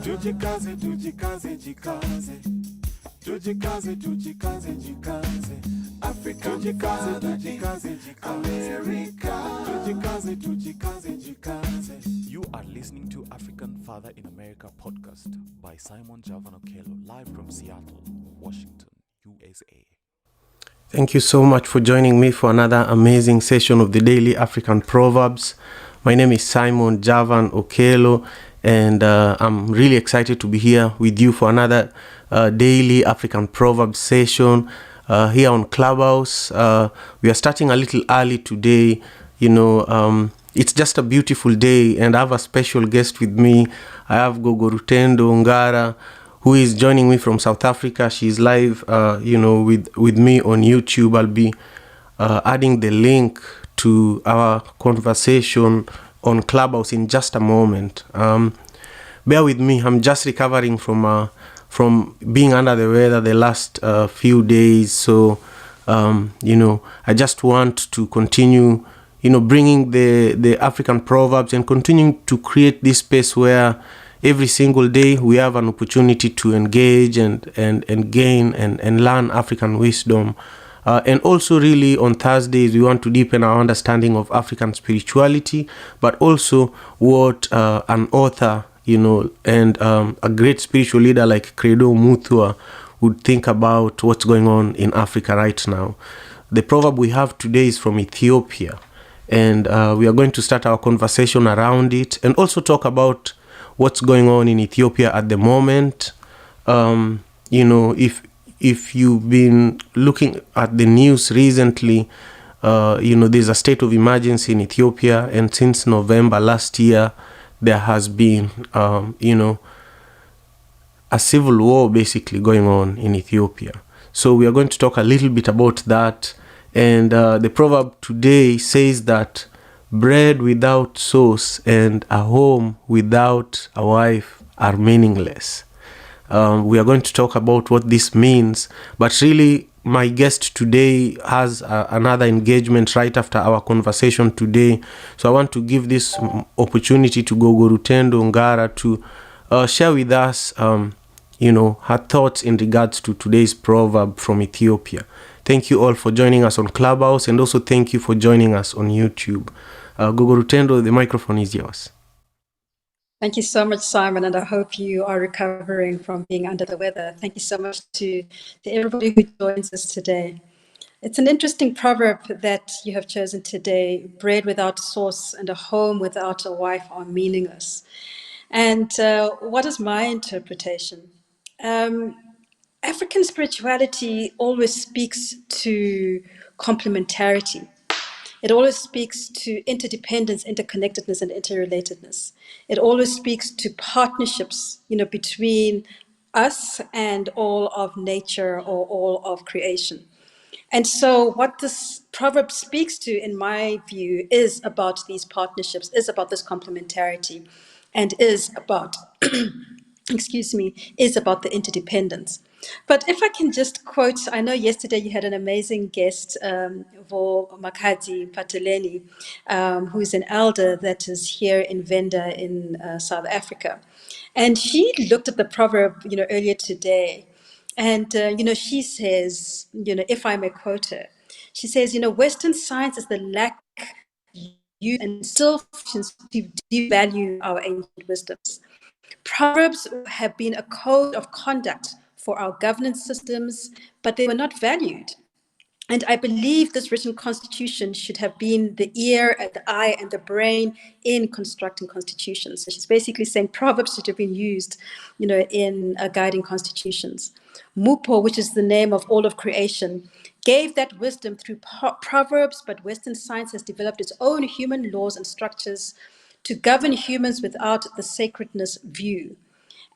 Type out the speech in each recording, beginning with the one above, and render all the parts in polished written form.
Tujikaze, tujikaze, jikaze. Tujikaze, tujikaze, jikaze. Africa, tujikaze, tujikaze, jikaze. America, tujikaze, tujikaze, jikaze. You are listening to African Father in America podcast by Simon Javan Okelo, live from Seattle, Washington, USA. Thank you so much for joining me for another amazing session of the Daily African Proverbs. My name is Simon Javan Okelo, and I'm really excited to be here with you for another Daily African Proverbs session here on Clubhouse. We are starting a little early today. It's just a beautiful day, and I have a special guest with me. I have Gogo Rutendo Ngara, who is joining me from South Africa. She's live, with me on YouTube. I'll be adding the link to our conversation on Clubhouse in just a moment. Bear with me. I'm just recovering from being under the weather the last few days. So, I just want to continue, bringing the African proverbs and continuing to create this space where every single day we have an opportunity to engage and gain and learn African wisdom. And also really on Thursdays, we want to deepen our understanding of African spirituality, but also what an author, and a great spiritual leader like Credo Muthwa would think about what's going on in Africa right now. The proverb we have today is from Ethiopia, and we are going to start our conversation around it and also talk about what's going on in Ethiopia at the moment. If you've been looking at the news recently, there's a state of emergency in Ethiopia, and since November last year, there has been, a civil war basically going on in Ethiopia. So we are going to talk a little bit about that. And the proverb today says that bread without sauce and a home without a wife are meaningless. We are going to talk about what this means, but really my guest today has another engagement right after our conversation today. So I want to give this opportunity to Gogo Rutendo Ngara to share with us, her thoughts in regards to today's proverb from Ethiopia. Thank you all for joining us on Clubhouse, and also thank you for joining us on YouTube. Gogo Rutendo, the microphone is yours. Thank you so much, Simon, and I hope you are recovering from being under the weather. Thank you so much to everybody who joins us today. It's an interesting proverb that you have chosen today. Bread without sauce and a home without a wife are meaningless. And what is my interpretation? African spirituality always speaks to complementarity. It always speaks to interdependence, interconnectedness, and interrelatedness. It always speaks to partnerships, between us and all of nature or all of creation. And so what this proverb speaks to, in my view, is about these partnerships, is about this complementarity, and is about, is about the interdependence. But if I can just quote, I know yesterday you had an amazing guest, Vo Makadi Pateleni, who's an elder that is here in Venda in South Africa. And she looked at the proverb, earlier today. And, she says, if I may quote her, she says, Western science is the lack use and still functions to devalue our ancient wisdoms. Proverbs have been a code of conduct for our governance systems, but they were not valued. And I believe this written constitution should have been the ear and the eye and the brain in constructing constitutions. So she's basically saying Proverbs should have been used, in guiding constitutions. Mupo, which is the name of all of creation, gave that wisdom through Proverbs, but Western science has developed its own human laws and structures to govern humans without the sacredness view.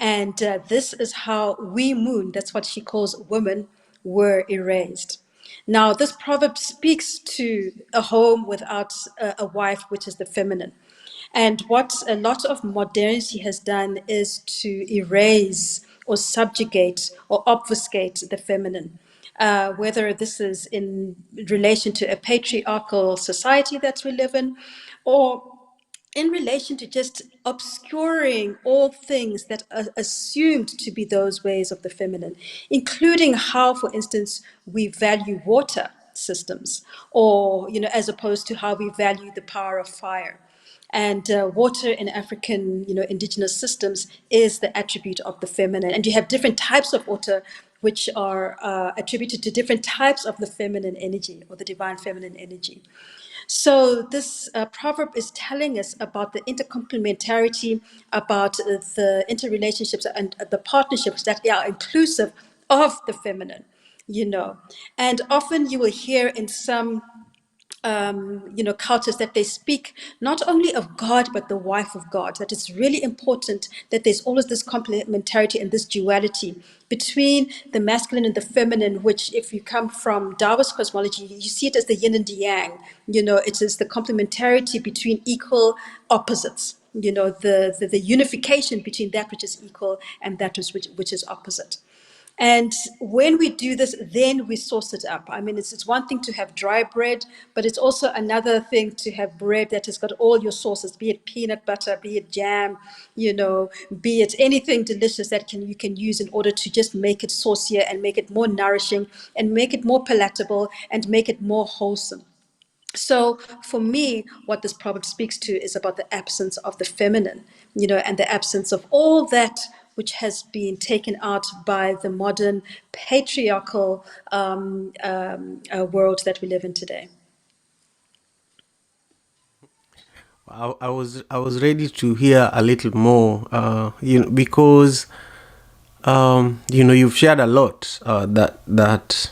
And this is how we moon, that's what she calls women, were erased. Now, this proverb speaks to a home without a wife, which is the feminine. And what a lot of modernity has done is to erase or subjugate or obfuscate the feminine. Whether this is in relation to a patriarchal society that we live in, or in relation to just obscuring all things that are assumed to be those ways of the feminine, including how, for instance, we value water systems, or, as opposed to how we value the power of fire. And water in African, indigenous systems is the attribute of the feminine. And you have different types of water which are attributed to different types of the feminine energy or the divine feminine energy. So this proverb is telling us about the intercomplementarity, about the interrelationships and the partnerships that are inclusive of the feminine, And often you will hear in some cultures that they speak not only of God, but the wife of God. That it's really important that there's always this complementarity and this duality between the masculine and the feminine, which if you come from Taoist cosmology, you see it as the yin and the yang. It is the complementarity between equal opposites. The unification between that which is equal and that which is opposite. And when we do this, then we sauce it up. I mean, it's one thing to have dry bread, but it's also another thing to have bread that has got all your sauces, be it peanut butter, be it jam, be it anything delicious that you can use in order to just make it saucier and make it more nourishing and make it more palatable and make it more wholesome. So for me, what this proverb speaks to is about the absence of the feminine, and the absence of all that which has been taken out by the modern patriarchal world that we live in today. I was ready to hear a little more, because you've shared a lot that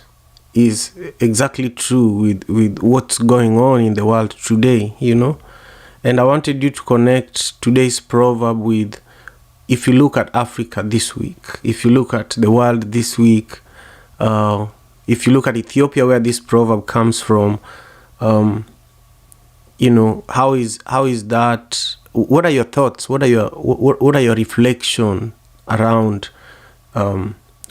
is exactly true with what's going on in the world today, And I wanted you to connect today's proverb with, if you look at Africa this week, if you look at the world this week, if you look at Ethiopia, where this proverb comes from, how is that? What are your thoughts? What are your reflection around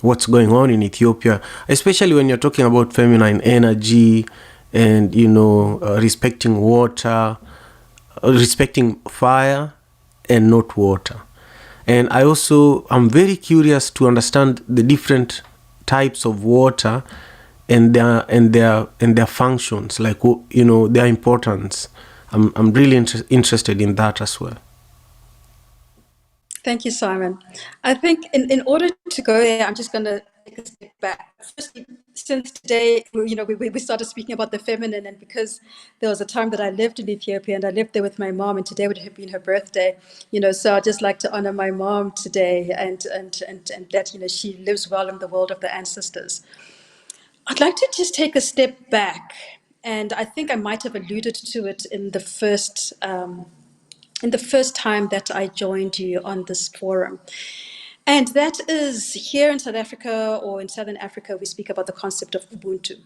what's going on in Ethiopia, especially when you're talking about feminine energy and respecting water, respecting fire and not water. And I'm very curious to understand the different types of water and their functions, like their importance. I'm really interested in that as well. Thank you, Simon. I think in order to go there, I'm just going to take a step back. Firstly, since today, we started speaking about the feminine, and because there was a time that I lived in Ethiopia and I lived there with my mom, and today would have been her birthday, so I'd just like to honor my mom today and that, she lives well in the world of the ancestors. I'd like to just take a step back, and I think I might have alluded to it in the first time that I joined you on this forum. And that is, here in South Africa or in Southern Africa, we speak about the concept of Ubuntu.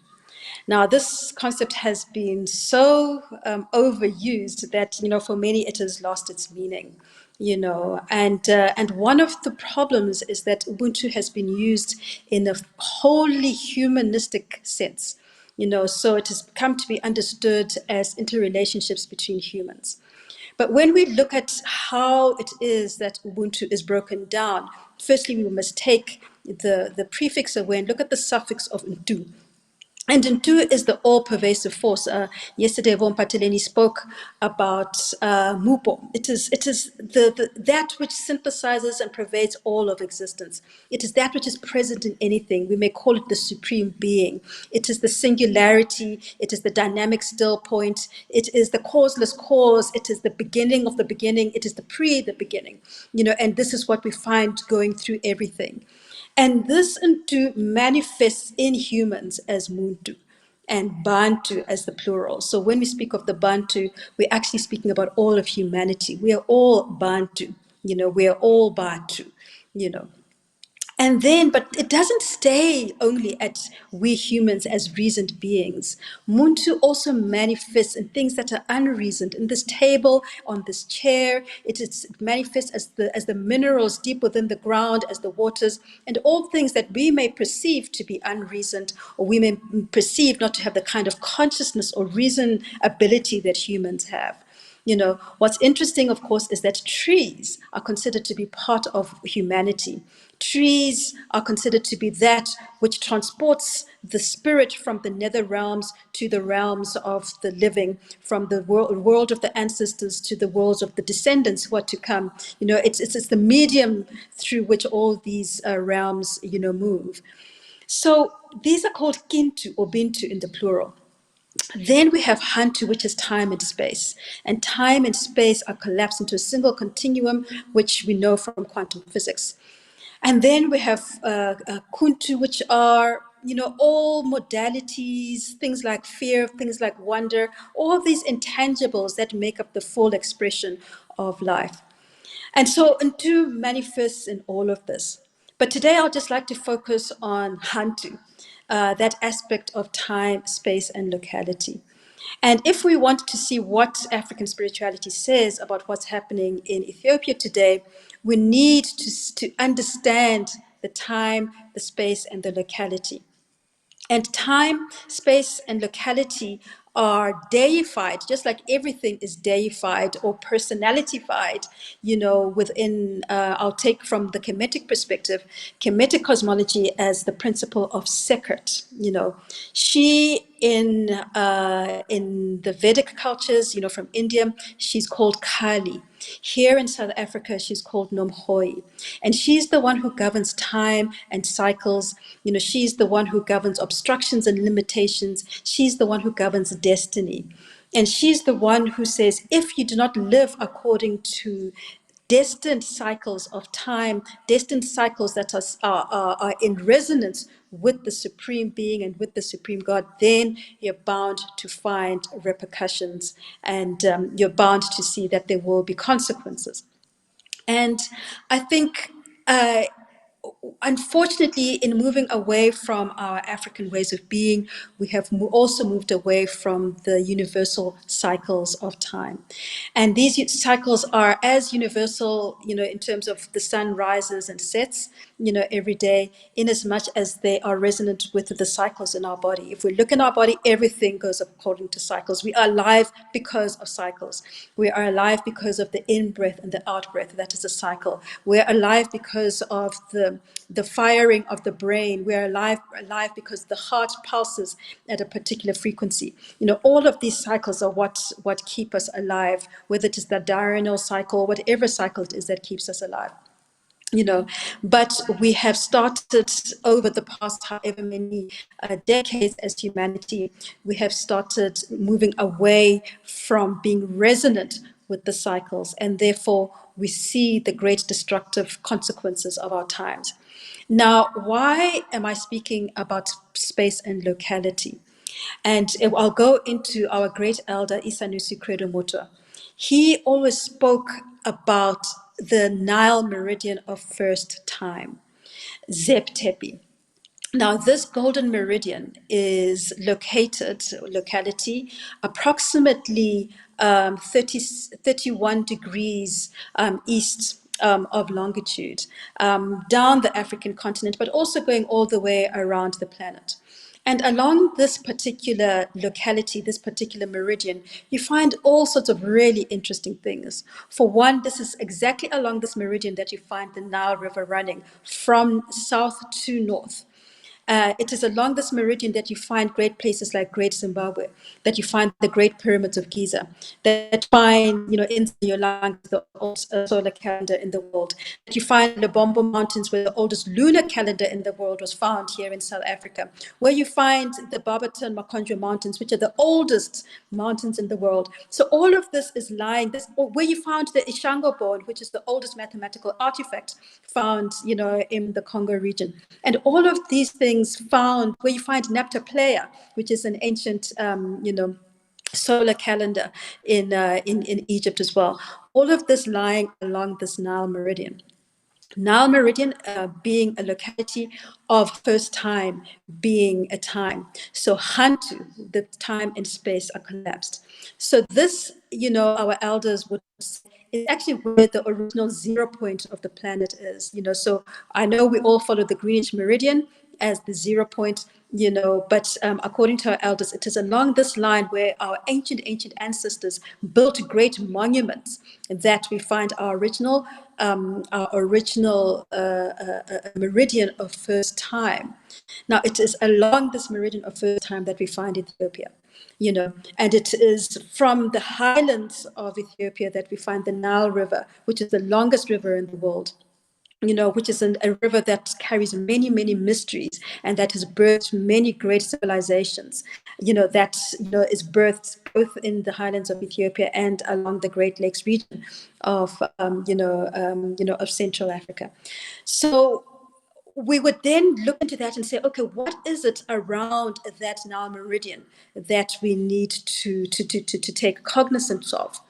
Now, this concept has been so overused that, for many it has lost its meaning. And one of the problems is that Ubuntu has been used in a wholly humanistic sense. So it has come to be understood as interrelationships between humans. But when we look at how it is that Ubuntu is broken down, firstly, we must take the prefix away and look at the suffix of Ntu. And Ntu is the all-pervasive force. Yesterday, Von Pateleni spoke about Mupo. It is that which synthesizes and pervades all of existence. It is that which is present in anything. We may call it the supreme being. It is the singularity. It is the dynamic still point. It is the causeless cause. It is the beginning of the beginning. It is the beginning. And this is what we find going through everything. And this Ntu manifests in humans as Muntu and Bantu as the plural. So when we speak of the Bantu, we're actually speaking about all of humanity. We are all Bantu, we are all Bantu, And then, but it doesn't stay only at we humans as reasoned beings. Muntu also manifests in things that are unreasoned. In this table, on this chair, it manifests as the minerals deep within the ground, as the waters, and all things that we may perceive to be unreasoned, or we may perceive not to have the kind of consciousness or reason ability that humans have. What's interesting, of course, is that trees are considered to be part of humanity. Trees are considered to be that which transports the spirit from the nether realms to the realms of the living, from the world of the ancestors to the worlds of the descendants who are to come. It's the medium through which all these realms, move. So these are called kintu or bintu in the plural. Then we have Hantu, which is time and space. And time and space are collapsed into a single continuum, which we know from quantum physics. And then we have Kuntu, which are, all modalities, things like fear, things like wonder, all these intangibles that make up the full expression of life. And so Untu manifests in all of this. But today I'll just like to focus on Hantu, that aspect of time, space, and locality. And if we want to see what African spirituality says about what's happening in Ethiopia today, we need to understand the time, the space, and the locality. And time, space, and locality are deified, just like everything is deified or personalityfied, within, I'll take from the Kemetic perspective, Kemetic cosmology as the principle of Sekert. She in the Vedic cultures, from India, she's called Kali. Here in South Africa, she's called Nomhoi. And she's the one who governs time and cycles. She's the one who governs obstructions and limitations. She's the one who governs destiny. And she's the one who says, if you do not live according to destined cycles of time, destined cycles that are in resonance with the Supreme Being and with the Supreme God, then you're bound to find repercussions, and you're bound to see that there will be consequences. And I think, unfortunately, in moving away from our African ways of being, we have also moved away from the universal cycles of time. And these cycles are as universal, in terms of the sun rises and sets, every day, in as much as they are resonant with the cycles in our body. If we look in our body, everything goes according to cycles. We are alive because of cycles. We are alive because of the in-breath and the out-breath. That is a cycle. We're alive because of the firing of the brain. We're alive because the heart pulses at a particular frequency. All of these cycles are what keep us alive, whether it is the diurnal cycle, whatever cycle it is that keeps us alive. But we have started over the past however many decades as humanity, we have started moving away from being resonant with the cycles, and therefore we see the great destructive consequences of our times. Now, why am I speaking about space and locality? And I'll go into our great elder, Isanusi Credo Motua. He always spoke about the Nile meridian of first time, Zep Tepi. Now, this golden meridian is locality, approximately 31 degrees east of longitude, down the African continent, but also going all the way around the planet. And along this particular locality, this particular meridian, you find all sorts of really interesting things. For one, this is exactly along this meridian that you find the Nile River running from south to north. It is along this meridian that you find great places like Great Zimbabwe, that you find the Great Pyramids of Giza, that you find, in Yolang, the oldest solar calendar in the world, that you find the Bombo Mountains, where the oldest lunar calendar in the world was found here in South Africa, where you find the Barberton Makonjo Mountains, which are the oldest mountains in the world. So all of this is lying, where you found the Ishango bone, which is the oldest mathematical artifact found, in the Congo region. And all of these things found where you find Napta which is an ancient, solar calendar in Egypt as well. All of this lying along this Nile meridian. Nile meridian being a locality of first time, being a time. So Hantu, the time and space are collapsed. So this, our elders would say, is actually where the original 0 point of the planet is. So I know we all follow the Greenwich meridian, as the 0 point, but according to our elders, it is along this line where our ancient ancestors built great monuments that we find our original meridian of first time. Now, it is along this meridian of first time that we find Ethiopia, and it is from the highlands of Ethiopia that we find the Nile River, which is the longest river in the world, which is a river that carries many, many mysteries and that has birthed many great civilizations, that, is birthed both in the highlands of Ethiopia and along the Great Lakes region of, of Central Africa. So we would then look into that and say, okay, what is it around that Nile meridian that we need to take cognizance of?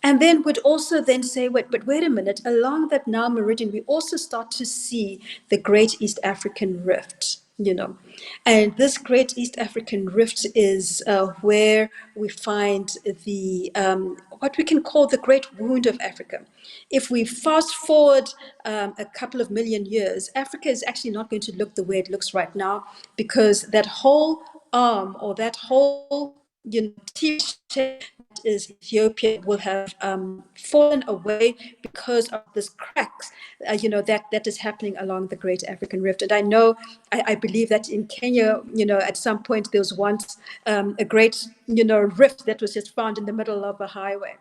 And then would also then say, but wait a minute, along that Nile meridian, we also start to see the Great East African Rift, And this Great East African Rift is where we find the what we can call the Great Wound of Africa. If we fast forward a couple of million years, Africa is actually not going to look the way it looks right now, because that whole arm or that whole T-shape is Ethiopia will have fallen away because of this cracks, that is happening along the Great African Rift. And I believe that in Kenya, at some point there was once a great, rift that was just found in the middle of a highway,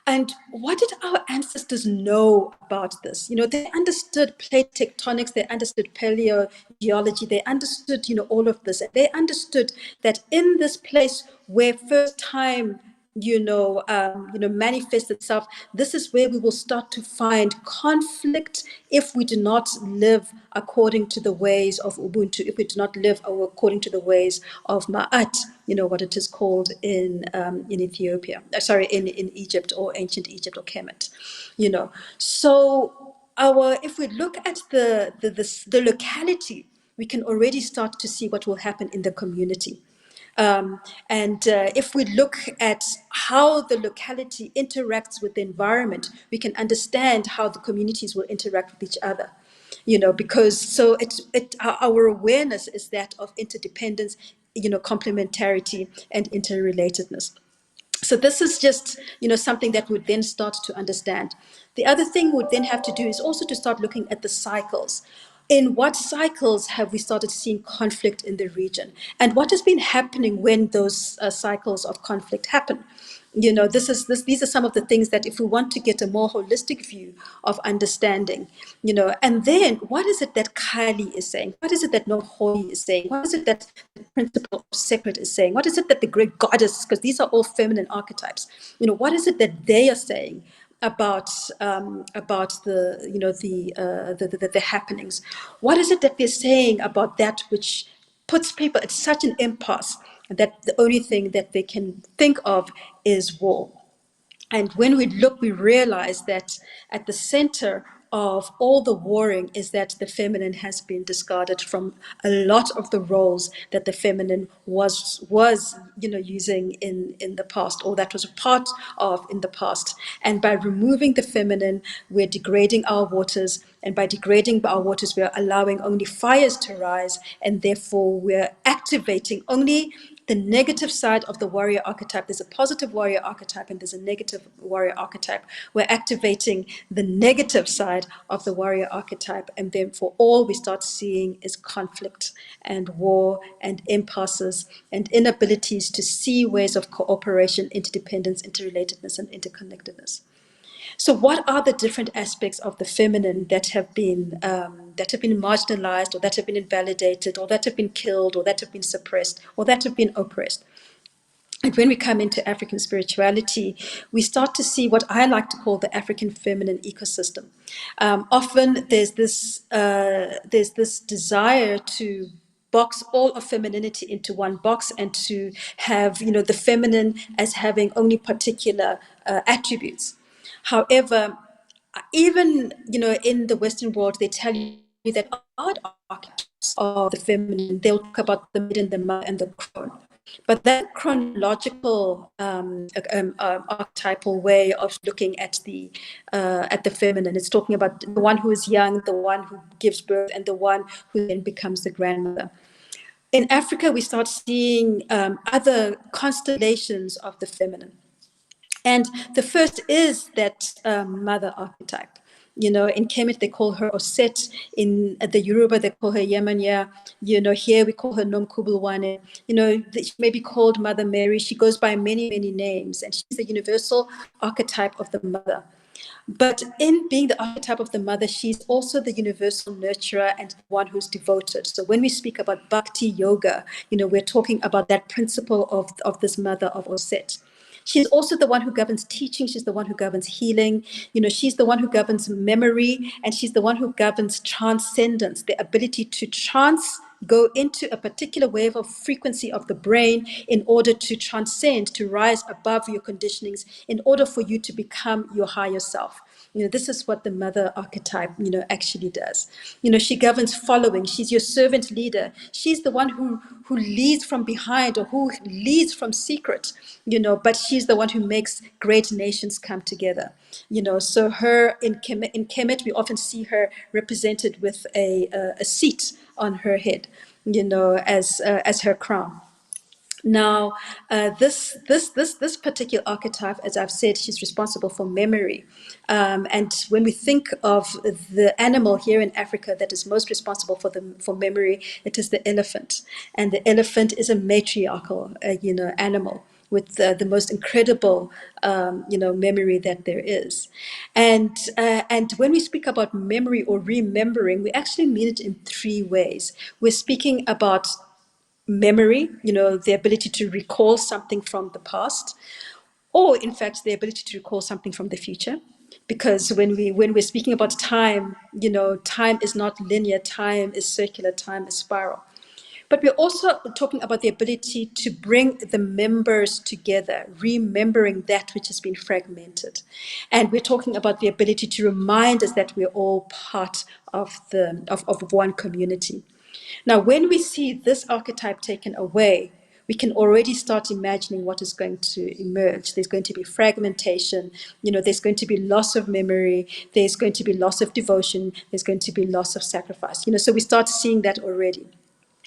And what did our ancestors know about this? They understood plate tectonics, they understood paleogeology, they understood, all of this. And they understood that in this place where first time, manifests itself, this is where we will start to find conflict if we do not live according to the ways of Ubuntu, if we do not live according to the ways of Ma'at, what it is called in Ethiopia, in Egypt or ancient Egypt or Kemet, So if we look at the locality, we can already start to see what will happen in the community. If we look at how the locality interacts with the environment, we can understand how the communities will interact with each other. Because so our awareness is that of interdependence, complementarity and interrelatedness. So this is just, something that we would then start to understand. The other thing we would then have to do is also to start looking at the cycles. In what cycles have we started seeing conflict in the region? And what has been happening when those cycles of conflict happen? These are some of the things that if we want to get a more holistic view of understanding, and then what is it that Kali is saying? What is it that Nohoi is saying? What is it that the principle of sacred is saying? What is it that the great goddess, because these are all feminine archetypes, what is it that they are saying about the happenings? What is it that they're saying about that which puts people at such an impasse that the only thing that they can think of is war? And when we look, we realize that at the center of all the warring is that the feminine has been discarded from a lot of the roles that the feminine was using in the past, or that was a part of in the past. And by removing the feminine, we're degrading our waters. And by degrading our waters, we are allowing only fires to rise. And therefore, we're activating only the negative side of the warrior archetype. There's a positive warrior archetype and there's a negative warrior archetype. We're activating the negative side of the warrior archetype, and therefore all we start seeing is conflict and war and impasses and inabilities to see ways of cooperation, interdependence, interrelatedness, and interconnectedness. So, what are the different aspects of the feminine that have been marginalized, or that have been invalidated, or that have been killed, or that have been suppressed, or that have been oppressed? And when we come into African spirituality, we start to see what I like to call the African feminine ecosystem. Often there's this desire to box all of femininity into one box and to have the feminine as having only particular attributes. However, even in the Western world, they tell you that art archetypes of the feminine. They'll talk about the maiden, the mother, and the crone. But that chronological archetypal way of looking at the feminine, it's talking about the one who is young, the one who gives birth, and the one who then becomes the grandmother. In Africa, we start seeing other constellations of the feminine. And the first is that mother archetype. You know, in Kemet, they call her Oset. In the Yoruba, they call her Yemanya. You know, here we call her Nom Kubulwane. You know, she may be called Mother Mary. She goes by many, many names. And she's the universal archetype of the mother. But in being the archetype of the mother, she's also the universal nurturer and the one who's devoted. So when we speak about bhakti yoga, you know, we're talking about that principle of this mother of Oset. She's also the one who governs teaching. She's the one who governs healing. You know, she's the one who governs memory, and she's the one who governs transcendence, the ability to go into a particular wave of frequency of the brain in order to transcend, to rise above your conditionings, in order for you to become your higher self. You know, this is what the mother archetype, you know, actually does. You know, she governs following. She's your servant leader. She's the one who leads from behind, or who leads from secret, you know, but she's the one who makes great nations come together. You know, so her in Kemet, we often see her represented with a seat on her head, you know, as her crown. Now, this particular archetype, as I've said, she's responsible for memory. And when we think of the animal here in Africa that is most responsible for memory, it is the elephant. And the elephant is a matriarchal, you know, animal with the most incredible, you know, memory that there is. And when we speak about memory or remembering, we actually mean it in three ways. We're speaking about memory, you know, the ability to recall something from the past, or in fact, the ability to recall something from the future. Because when we're speaking about time, you know, time is not linear, time is circular, time is spiral. But we're also talking about the ability to bring the members together, remembering that which has been fragmented. And we're talking about the ability to remind us that we're all part of one community. Now, when we see this archetype taken away, we can already start imagining what is going to emerge. There's going to be fragmentation, you know, there's going to be loss of memory, there's going to be loss of devotion, there's going to be loss of sacrifice. You know, so we start seeing that already.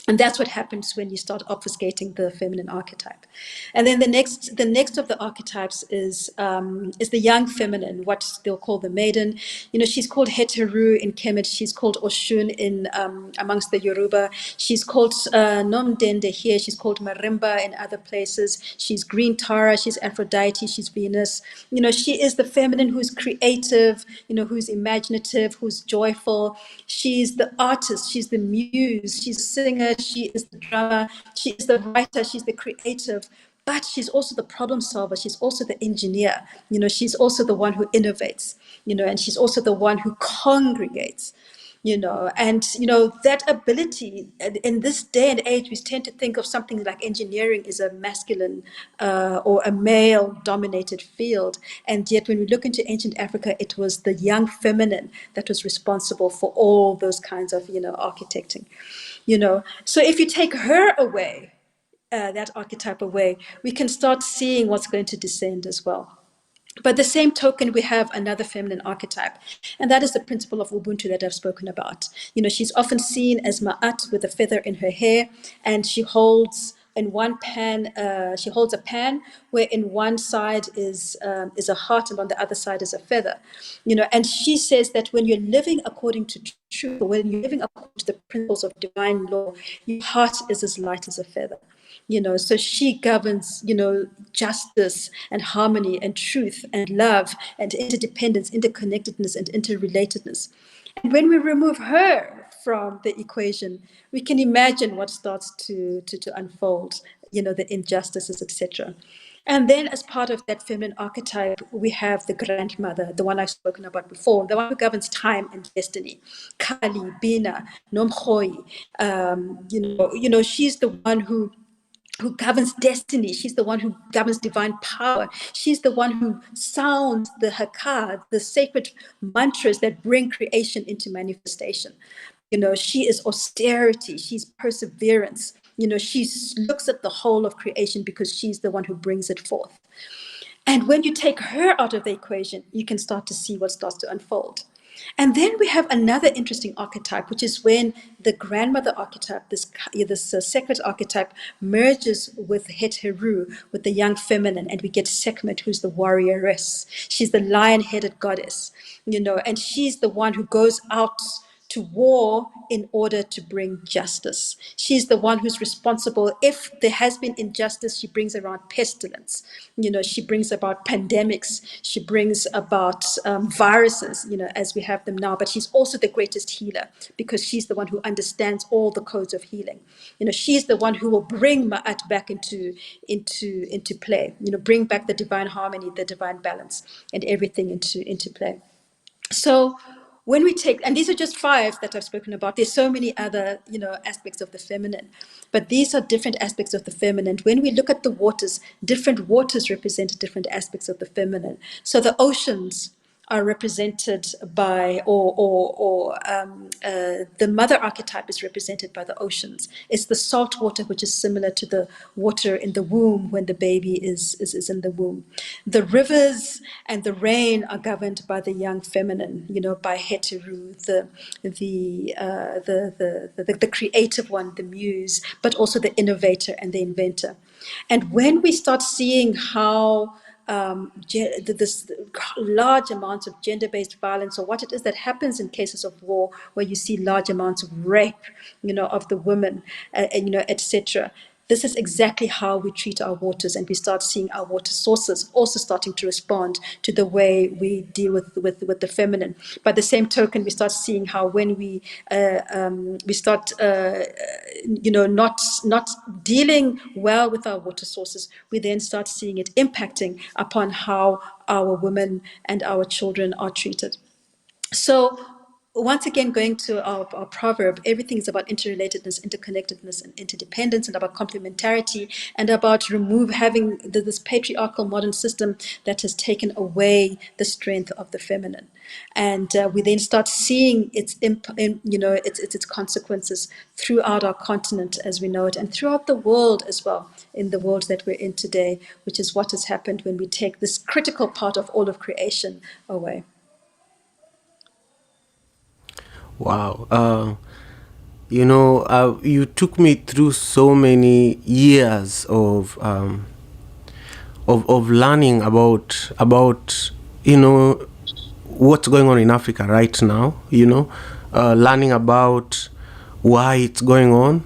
And that's what happens when you start obfuscating the feminine archetype. And then the next of the archetypes is the young feminine, what they'll call the maiden. You know, she's called Heteru in Kemet. She's called Oshun in amongst the Yoruba. She's called Nomdende here. She's called Marimba in other places. She's Green Tara. She's Aphrodite. She's Venus. You know, she is the feminine who's creative. You know, who's imaginative, who's joyful. She's the artist. She's the muse. She's a singer. She is the drummer, she is the writer, she's the creative, but she's also the problem solver, she's also the engineer, you know, she's also the one who innovates, you know, and she's also the one who congregates, you know, and, you know, that ability, in this day and age, we tend to think of something like engineering as a masculine or a male-dominated field, and yet when we look into ancient Africa, it was the young feminine that was responsible for all those kinds of, you know, architecting. You know, so if you take her away, that archetype away, we can start seeing what's going to descend as well. But the same token, we have another feminine archetype, and that is the principle of Ubuntu that I've spoken about. You know, she's often seen as Ma'at with a feather in her hair, and she holds in one pan, she holds a pan where in one side is a heart and on the other side is a feather. You know, and she says that when you're living according to truth, or when you're living according to the principles of divine law, your heart is as light as a feather. You know, so she governs, you know, justice and harmony and truth and love and interdependence, interconnectedness and interrelatedness. And when we remove her from the equation, we can imagine what starts to unfold, you know, the injustices, etc. And then as part of that feminine archetype, we have the grandmother, the one I've spoken about before, the one who governs time and destiny. Kali, Bina, Nomkhoi, you know, she's the one who governs destiny. She's the one who governs divine power. She's the one who sounds the haka, the sacred mantras that bring creation into manifestation. You know, she is austerity. She's perseverance. She looks at the whole of creation because she's the one who brings it forth. And when you take her out of the equation, you can start to see what starts to unfold. And then we have another interesting archetype, which is when the grandmother archetype, this sacred archetype, merges with Heteru, with the young feminine, and we get Sekhmet, who's the warrioress. She's the lion-headed goddess, and she's the one who goes out to war in order to bring justice. She's the one who's responsible. If there has been injustice, she brings around pestilence. She brings about pandemics. She brings about viruses, as we have them now. But she's also the greatest healer because she's the one who understands all the codes of healing. She's the one who will bring Ma'at back into play. Bring back the divine harmony, the divine balance, and everything into play. So when we take, and these are just 5 that I've spoken about, there's so many other, aspects of the feminine, but these are different aspects of the feminine. When we look at the waters, different waters represent different aspects of the feminine. So the oceans are represented by, the mother archetype is represented by the oceans. It's the salt water, which is similar to the water in the womb when the baby is in the womb. The rivers and the rain are governed by the young feminine, by Heteru, the creative one, the muse, but also the innovator and the inventor. And when we start seeing how this large amounts of gender-based violence, or what it is that happens in cases of war, where you see large amounts of rape, of the women, etc. This is exactly how we treat our waters, and we start seeing our water sources also starting to respond to the way we deal with the feminine. By the same token, we start seeing how when we start, not dealing well with our water sources, we then start seeing it impacting upon how our women and our children are treated. So once again, going to our proverb, everything is about interrelatedness, interconnectedness, and interdependence, and about complementarity, and about having this patriarchal modern system that has taken away the strength of the feminine. And we then start seeing its consequences throughout our continent as we know it, and throughout the world as well, in the world that we're in today, which is what has happened when we take this critical part of all of creation away. Wow. You took me through so many years of learning about what's going on in Africa right now. Learning about why it's going on,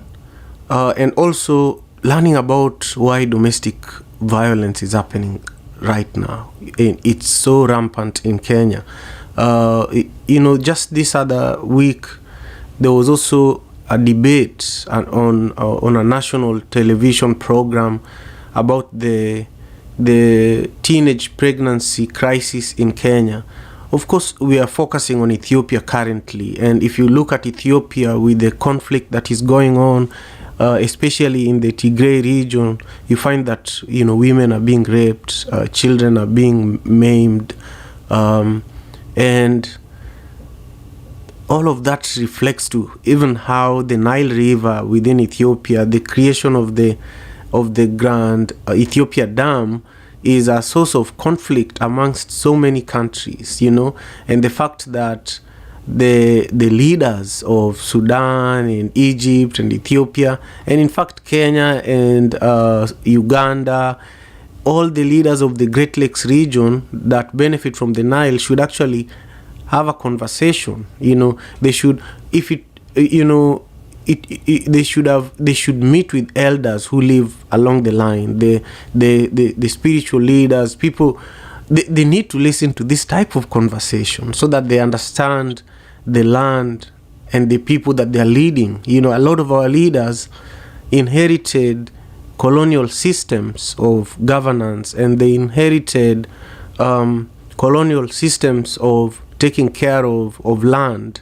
and also learning about why domestic violence is happening right now. It's so rampant in Kenya. Just this other week, there was also a debate on a national television program about the teenage pregnancy crisis in Kenya. Of course, we are focusing on Ethiopia currently, and if you look at Ethiopia with the conflict that is going on, especially in the Tigray region, you find that women are being raped, children are being maimed. And all of that reflects to even how the Nile River within Ethiopia, the creation of the Grand Ethiopia Dam, is a source of conflict amongst so many countries, and the fact that the leaders of Sudan and Egypt and Ethiopia, and in fact Kenya and Uganda, all the leaders of the Great Lakes region that benefit from the Nile should actually have a conversation. They should, they should meet with elders who live along the line, the spiritual leaders, people. They need to listen to this type of conversation so that they understand the land and the people that they are leading. A lot of our leaders inherited colonial systems of governance, and they inherited colonial systems of taking care of land.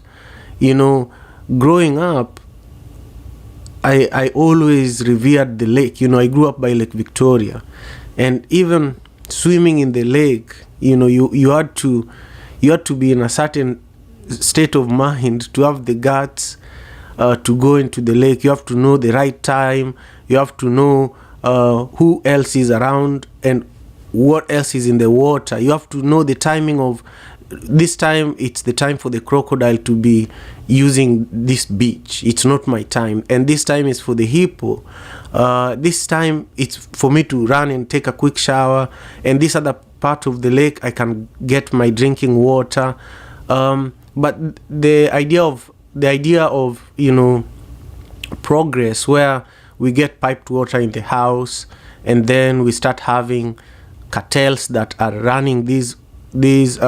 Growing up, I always revered the lake. I grew up by Lake Victoria, and even swimming in the lake, you had to be in a certain state of mind to have the guts to go into the lake. You have to know the right time. You have to know who else is around and what else is in the water. You have to know the timing of this time. It's the time for the crocodile to be using this beach. It's not my time. And this time is for the hippo. This time it's for me to run and take a quick shower. And this other part of the lake, I can get my drinking water. But the idea of progress, where we get piped water in the house, and then we start having cartels that are running these waters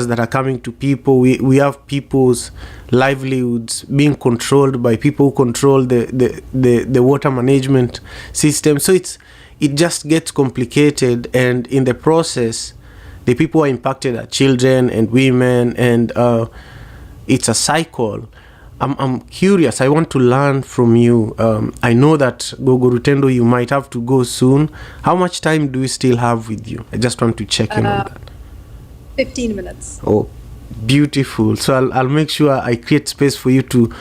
that are coming to people. We have people's livelihoods being controlled by people who control the water management system. So it just gets complicated, and in the process, the people who are impacted are children and women, and it's a cycle. I'm curious. I want to learn from you. I know that Gogo Rutendo, you might have to go soon. How much time do we still have with you? I just want to check in on that. 15 minutes. Oh, beautiful. So I'll make sure I create space for you to,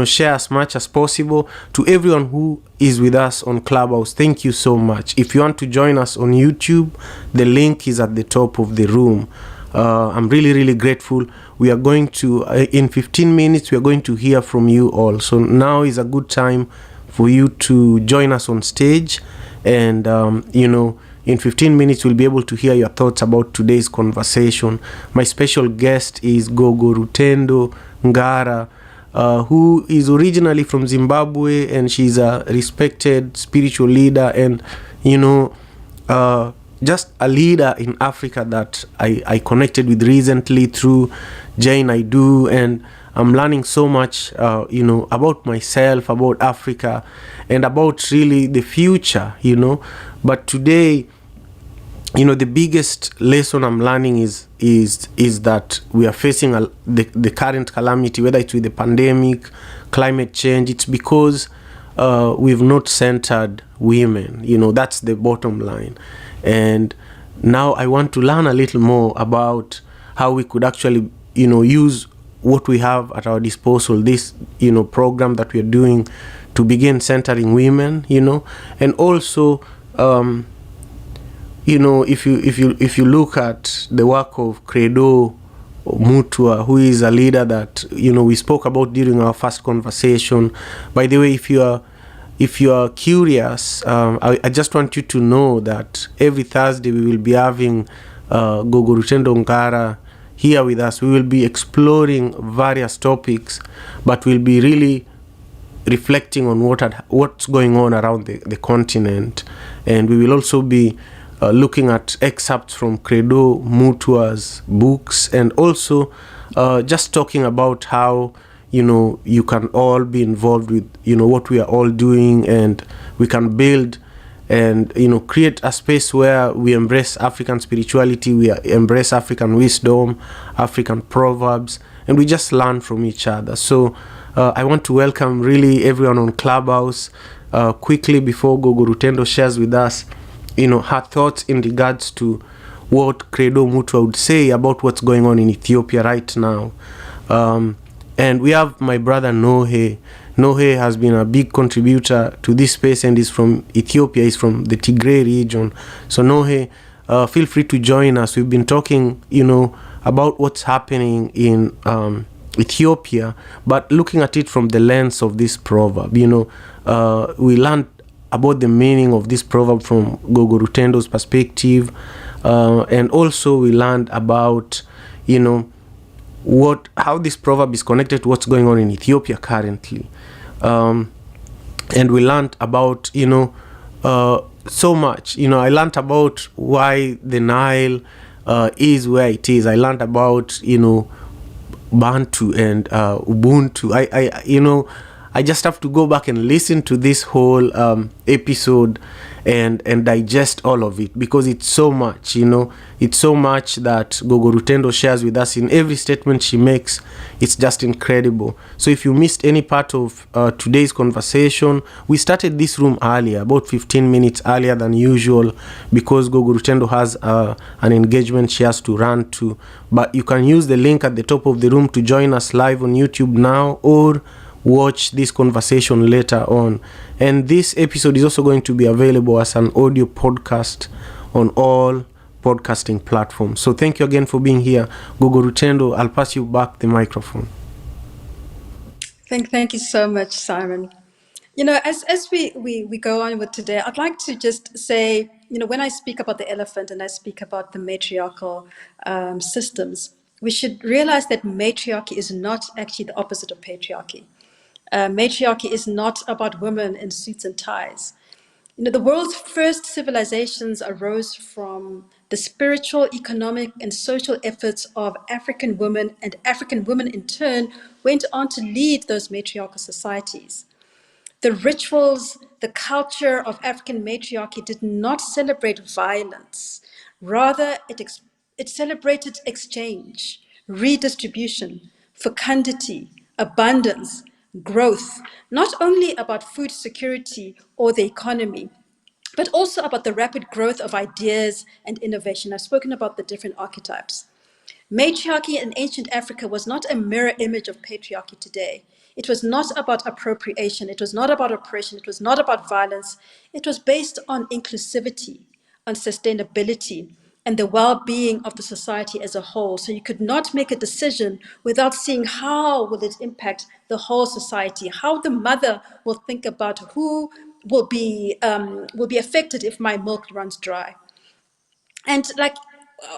share as much as possible. To everyone who is with us on Clubhouse, thank you so much. If you want to join us on YouTube, the link is at the top of the room. I'm really, really grateful. We are going to, in 15 minutes, we are going to hear from you all. So now is a good time for you to join us on stage. And, in 15 minutes, we'll be able to hear your thoughts about today's conversation. My special guest is Gogo Rutendo Ngara, who is originally from Zimbabwe, and she's a respected spiritual leader and, just a leader in Africa that I connected with recently through Jane I Do, and I'm learning so much, about myself, about Africa, and about really the future, But today, the biggest lesson I'm learning is that we are facing the current calamity, whether it's with the pandemic, climate change. It's because we've not centered women. That's the bottom line. And now I want to learn a little more about how we could actually, use what we have at our disposal, this, program that we are doing to begin centering women, and also, if you look at the work of Credo Mutua, who is a leader that, we spoke about during our first conversation. By the way, if you are curious, I just want you to know that every Thursday we will be having Gogo Rutendo Ngara here with us. We will be exploring various topics, but we'll be really reflecting on what's going on around the continent. And we will also be looking at excerpts from Credo Mutua's books, and also just talking about how you can all be involved with what we are all doing, and we can build and create a space where we embrace African spirituality, we embrace African wisdom, African proverbs, and we just learn from each other. So I want to welcome really everyone on Clubhouse. Quickly, before Gogo Rutendo shares with us her thoughts in regards to what Credo Mutua would say about what's going on in Ethiopia right now. And we have my brother Nohe. Nohe has been a big contributor to this space and is from Ethiopia. He's from the Tigray region. So Nohe, feel free to join us. We've been talking, about what's happening in Ethiopia, but looking at it from the lens of this proverb. We learned about the meaning of this proverb from Gogo Rutendo's perspective. And also we learned about, how this proverb is connected to what's going on in Ethiopia currently. And we learned about, so much. I learned about why the Nile is where it is. I learned about, Bantu and Ubuntu. I I just have to go back and listen to this whole episode and digest all of it, because it's so much, it's so much that Gogo Rutendo shares with us in every statement she makes. It's just incredible. So if you missed any part of today's conversation, we started this room earlier, about 15 minutes earlier than usual, because Gogo Rutendo has an engagement she has to run to. But you can use the link at the top of the room to join us live on YouTube now, or watch this conversation later on. And this episode is also going to be available as an audio podcast on all podcasting platforms. So thank you again for being here. Gogo Rutendo, I'll pass you back the microphone. Thank you so much, Simon. As we go on with today, I'd like to just say, when I speak about the elephant and I speak about the matriarchal systems, we should realize that matriarchy is not actually the opposite of patriarchy. Matriarchy is not about women in suits and ties. The world's first civilizations arose from the spiritual, economic, and social efforts of African women, and African women in turn went on to lead those matriarchal societies. The rituals, the culture of African matriarchy did not celebrate violence. Rather, it celebrated exchange, redistribution, fecundity, abundance, growth, not only about food security or the economy, but also about the rapid growth of ideas and innovation. I've spoken about the different archetypes. Matriarchy in ancient Africa was not a mirror image of patriarchy today. It was not about appropriation. It was not about oppression. It was not about violence. It was based on inclusivity, on sustainability, and the well-being of the society as a whole. So you could not make a decision without seeing how will it impact the whole society, how the mother will think about who will be affected if my milk runs dry. And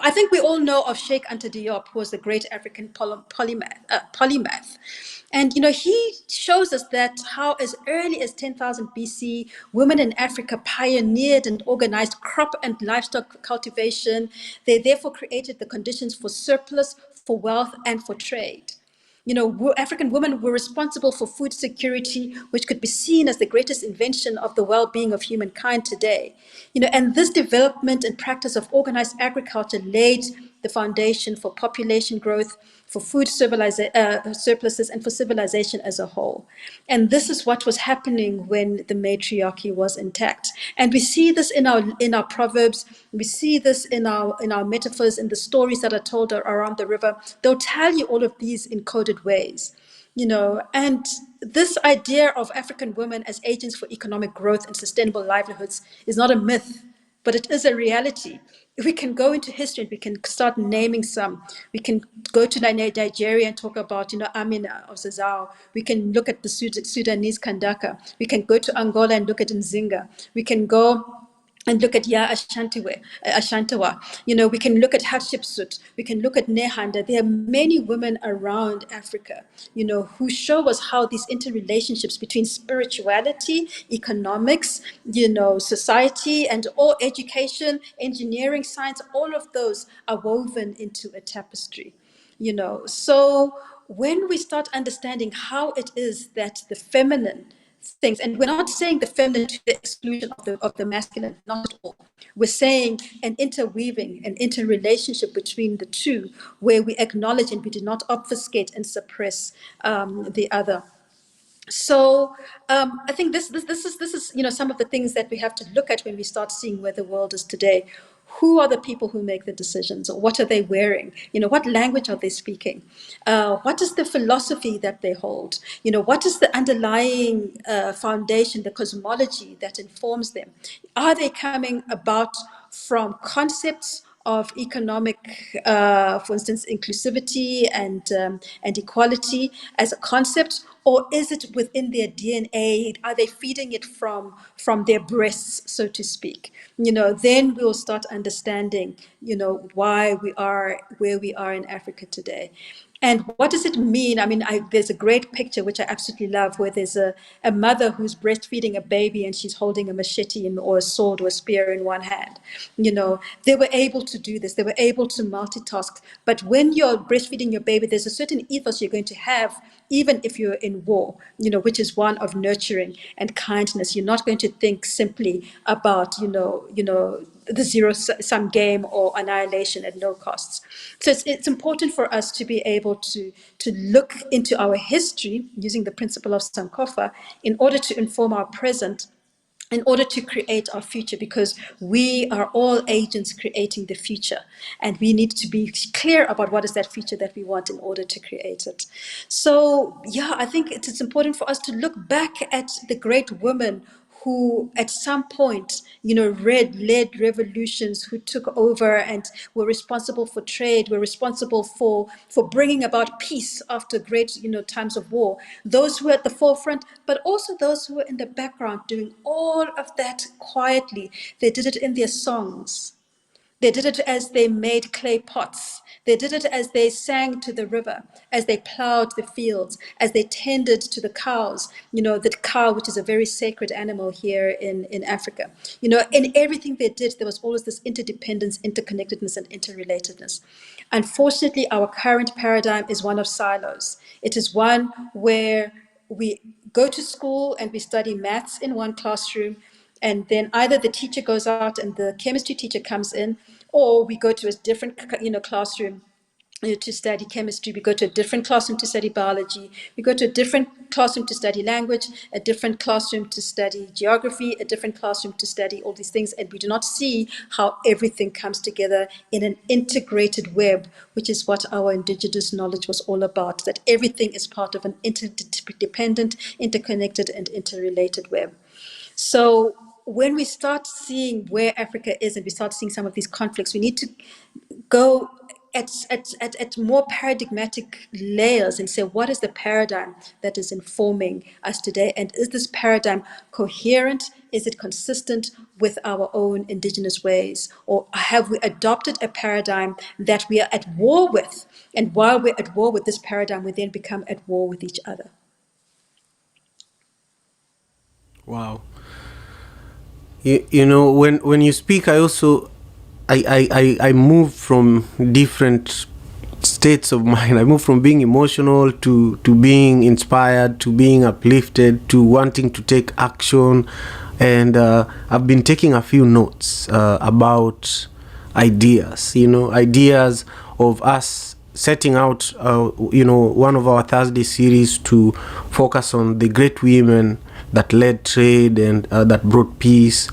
I think we all know of Sheikh Anta Diop, who was the great African polymath. And he shows us that how as early as 10,000 BC, women in Africa pioneered and organized crop and livestock cultivation. They therefore created the conditions for surplus, for wealth, and for trade. African women were responsible for food security, which could be seen as the greatest invention of the well-being of humankind today. And this development and practice of organized agriculture laid the foundation for population growth, for food surpluses, and for civilization as a whole. And this is what was happening when the matriarchy was intact. And we see this in our proverbs. We see this in our metaphors, in the stories that are told around the river. They'll tell you all of these in coded ways. And this idea of African women as agents for economic growth and sustainable livelihoods is not a myth, but it is a reality. We can go into history and we can start naming some. We can go to Nigeria and talk about, Amina of Zazao. We can look at the Sudanese Kandaka. We can go to Angola and look at Nzinga. We can go and look at Ashantiwa. We can look at Hatshepsut. We can look at Nehanda. There are many women around Africa, who show us how these interrelationships between spirituality, economics, society, and all education, engineering, science, all of those are woven into a tapestry. So when we start understanding how it is that the feminine things, and we're not saying the feminine to the exclusion of the masculine, not at all. We're saying an interweaving, an interrelationship between the two, where we acknowledge and we do not obfuscate and suppress the other. So I think this is some of the things that we have to look at when we start seeing where the world is today. Who are the people who make the decisions? What are they wearing? What language are they speaking? What is the philosophy that they hold? What is the underlying foundation, the cosmology that informs them? Are they coming about from concepts of economic, for instance, inclusivity and equality as a concept, or is it within their DNA? Are they feeding it from their breasts, so to speak? Then we'll start understanding, why we are where we are in Africa today. And what does it mean? I mean, there's a great picture which I absolutely love, where there's a mother who's breastfeeding a baby and she's holding a machete or a sword or a spear in one hand. They were able to do this. They were able to multitask. But when you're breastfeeding your baby, there's a certain ethos you're going to have, even if you're in war, which is one of nurturing and kindness. You're not going to think simply about, the zero-sum game or annihilation at no costs. So it's important for us to be able to look into our history using the principle of Sankofa in order to inform our present, in order to create our future, because we are all agents creating the future, and we need to be clear about what is that future that we want in order to create it. So yeah, I think it's important for us to look back at the great women who at some point, led revolutions, who took over and were responsible for trade, were responsible for bringing about peace after great, times of war. Those who were at the forefront, but also those who were in the background doing all of that quietly. They did it in their songs. They did it as they made clay pots. They did it as they sang to the river, as they plowed the fields, as they tended to the cows, the cow, which is a very sacred animal here in Africa. In everything they did, there was always this interdependence, interconnectedness, and interrelatedness. Unfortunately, our current paradigm is one of silos. It is one where we go to school and we study maths in one classroom, and then either the teacher goes out and the chemistry teacher comes in, or we go to a different classroom to study chemistry, we go to a different classroom to study biology, we go to a different classroom to study language, a different classroom to study geography, a different classroom to study all these things, and we do not see how everything comes together in an integrated web, which is what our indigenous knowledge was all about, that everything is part of an interdependent, interconnected, and interrelated web. So when we start seeing where Africa is and we start seeing some of these conflicts, we need to go at more paradigmatic layers and say, what is the paradigm that is informing us today? And is this paradigm coherent? Is it consistent with our own indigenous ways? Or have we adopted a paradigm that we are at war with? And while we're at war with this paradigm, we then become at war with each other. Wow. When you speak, I also I move from different states of mind. I move from being emotional to being inspired, to being uplifted, to wanting to take action. And I've been taking a few notes about ideas, ideas of us setting out, one of our Thursday series to focus on the great women that led trade and that brought peace,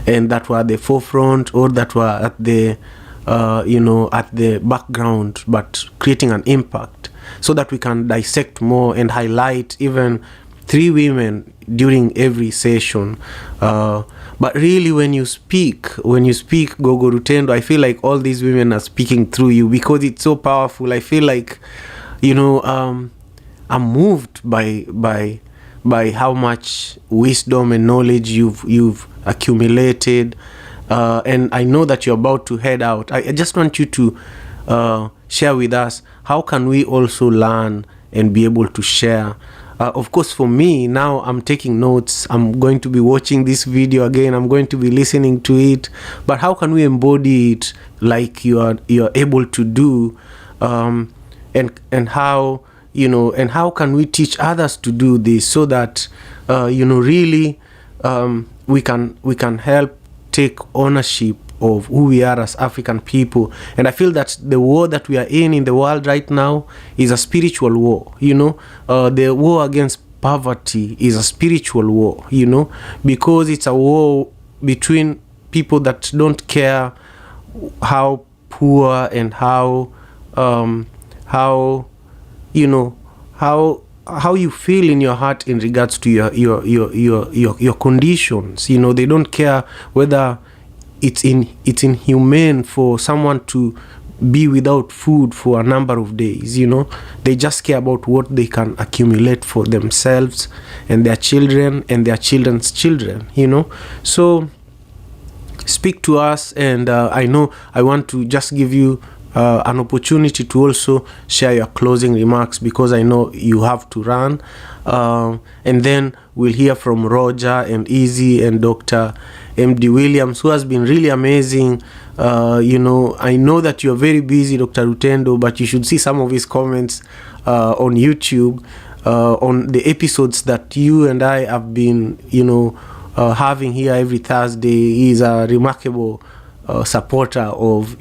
and that were at the forefront or that were at the at the background, but creating an impact, so that we can dissect more and highlight even 3 women during every session. But really, when you speak Gogo Rutendo, I feel like all these women are speaking through you, because it's so powerful. I feel like I'm moved by how much wisdom and knowledge you've accumulated, and I know that you're about to head out. I just want you to share with us, how can we also learn and be able to share? Of course, for me, now I'm taking notes. I'm going to be watching this video again. I'm going to be listening to it. But how can we embody it like you're able to do? And how, and how can we teach others to do this, so that really we can help take ownership of who we are as African people. And I feel that the war that we are in the world right now is a spiritual war. The war against poverty is a spiritual war, because it's a war between people that don't care how poor and how you feel in your heart in regards to your conditions. They don't care whether it's inhumane for someone to be without food for a number of days. They just care about what they can accumulate for themselves and their children and their children's children. So speak to us, and I know I want to just give you an opportunity to also share your closing remarks, because I know you have to run. And then we'll hear from Roger and Easy and Dr. M.D. Williams, who has been really amazing. I know that you're very busy, Dr. Rutendo, but you should see some of his comments on YouTube on the episodes that you and I have been, having here every Thursday. He is a remarkable supporter of,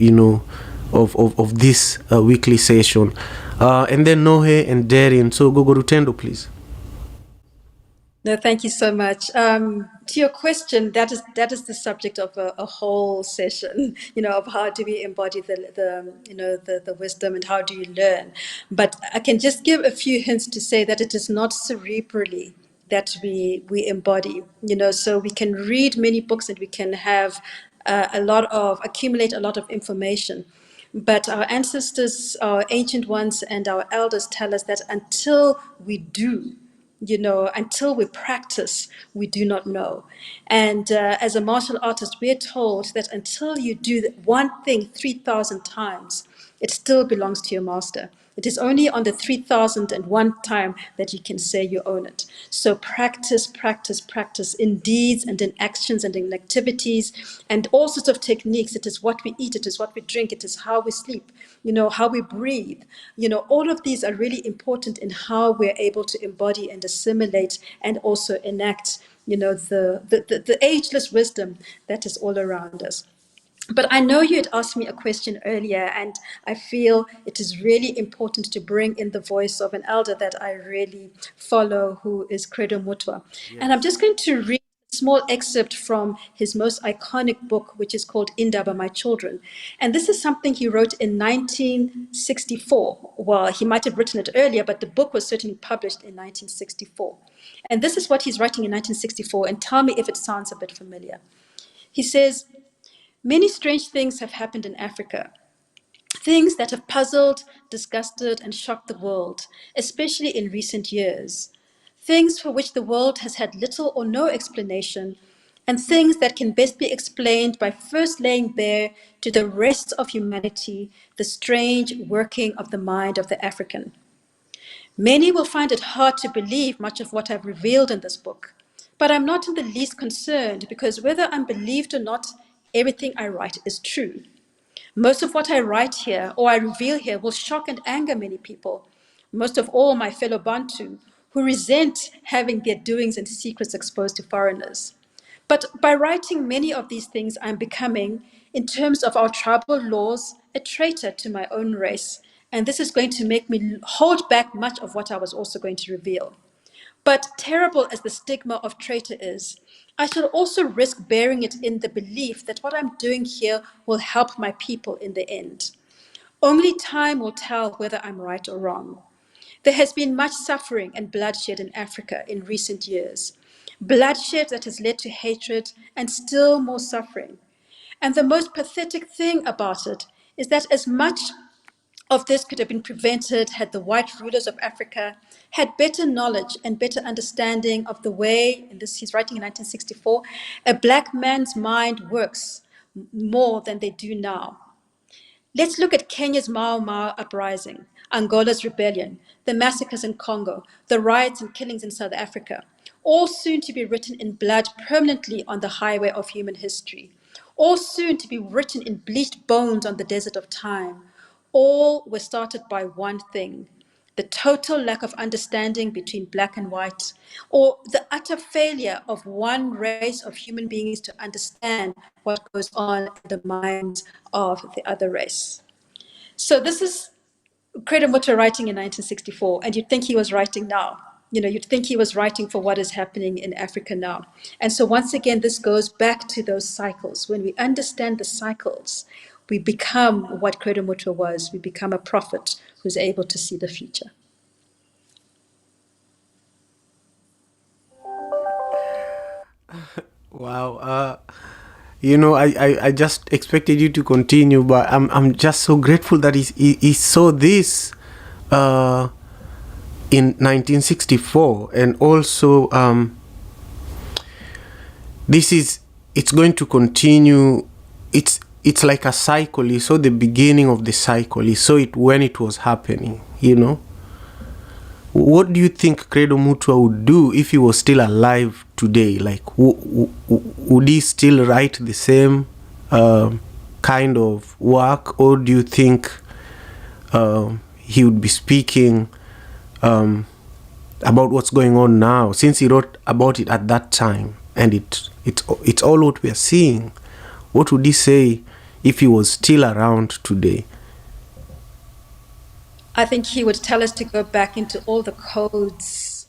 of this weekly session. And then Nohe and Darren. So Gogo Rutendo, please. No, thank you so much. To your question, that is the subject of a whole session, of how do we embody the wisdom and how do you learn. But I can just give a few hints to say that it is not cerebrally that we embody, so we can read many books and we can have accumulate a lot of information. But our ancestors, our ancient ones, and our elders tell us that until we do, until we practice, we do not know. And as a martial artist, we're told that until you do one thing 3,000 times, it still belongs to your master. It is only on the 3,001 time that you can say you own it. So practice, practice, practice in deeds and in actions and in activities and all sorts of techniques. It is what we eat, it is what we drink, it is how we sleep, how we breathe. All of these are really important in how we're able to embody and assimilate and also enact, the ageless wisdom that is all around us. But I know you had asked me a question earlier, and I feel it is really important to bring in the voice of an elder that I really follow, who is Credo Mutwa. Yes. And I'm just going to read a small excerpt from his most iconic book, which is called Indaba, My Children. And this is something he wrote in 1964. Well, he might have written it earlier, but the book was certainly published in 1964. And this is what he's writing in 1964, and tell me if it sounds a bit familiar. He says, "Many strange things have happened in Africa, things that have puzzled, disgusted, and shocked the world, especially in recent years. Things for which the world has had little or no explanation, and things that can best be explained by first laying bare to the rest of humanity the strange working of the mind of the African. Many will find it hard to believe much of what I've revealed in this book, but I'm not in the least concerned, because whether I'm believed or not, everything I write is true. Most of what I write here or I reveal here will shock and anger many people, most of all my fellow Bantu, who resent having their doings and secrets exposed to foreigners. But by writing many of these things, I'm becoming, in terms of our tribal laws, a traitor to my own race, and this is going to make me hold back much of what I was also going to reveal. But terrible as the stigma of traitor is, I shall also risk bearing it in the belief that what I'm doing here will help my people in the end. Only time will tell whether I'm right or wrong. There has been much suffering and bloodshed in Africa in recent years. Bloodshed that has led to hatred and still more suffering. And the most pathetic thing about it is that as much of this could have been prevented had the white rulers of Africa had better knowledge and better understanding of the way, and this he's writing in 1964, a black man's mind works more than they do now. Let's look at Kenya's Mau Mau uprising, Angola's rebellion, the massacres in Congo, the riots and killings in South Africa, all soon to be written in blood permanently on the highway of human history, all soon to be written in bleached bones on the desert of time. All were started by one thing: the total lack of understanding between black and white, or the utter failure of one race of human beings to understand what goes on in the minds of the other race. So this is Credo Mutwa writing in 1964, and you'd think he was writing now. You'd think he was writing for what is happening in Africa now. And so once again, this goes back to those cycles. When we understand the cycles, we become what Credo Mutwa was. We become a prophet who's able to see the future. Wow. I just expected you to continue, but I'm just so grateful that he saw this in 1964, and also it's going to continue. it's like a cycle. You saw the beginning of the cycle. You saw it when it was happening, you know. What do you think Credo Mutua would do if he was still alive today? Like, would he still write the same kind of work, or do you think he would be speaking about what's going on now, since he wrote about it at that time, and it's all what we are seeing? What would he say if he was still around today? I think he would tell us to go back into all the codes,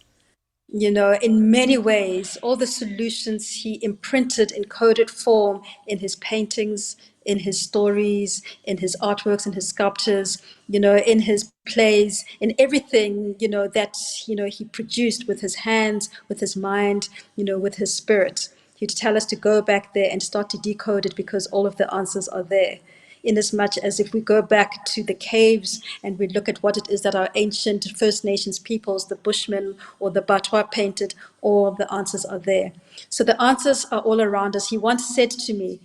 you know, in many ways, all the solutions he imprinted in coded form in his paintings, in his stories, in his artworks, in his sculptures, you know, in his plays, in everything, you know, that, you know, he produced with his hands, with his mind, you know, with his spirit. He'd tell us to go back there and start to decode it, because all of the answers are there. In as much as if we go back to the caves and we look at what it is that our ancient First Nations peoples, the Bushmen or the Batwa painted, all the answers are there. So the answers are all around us. He once said to me,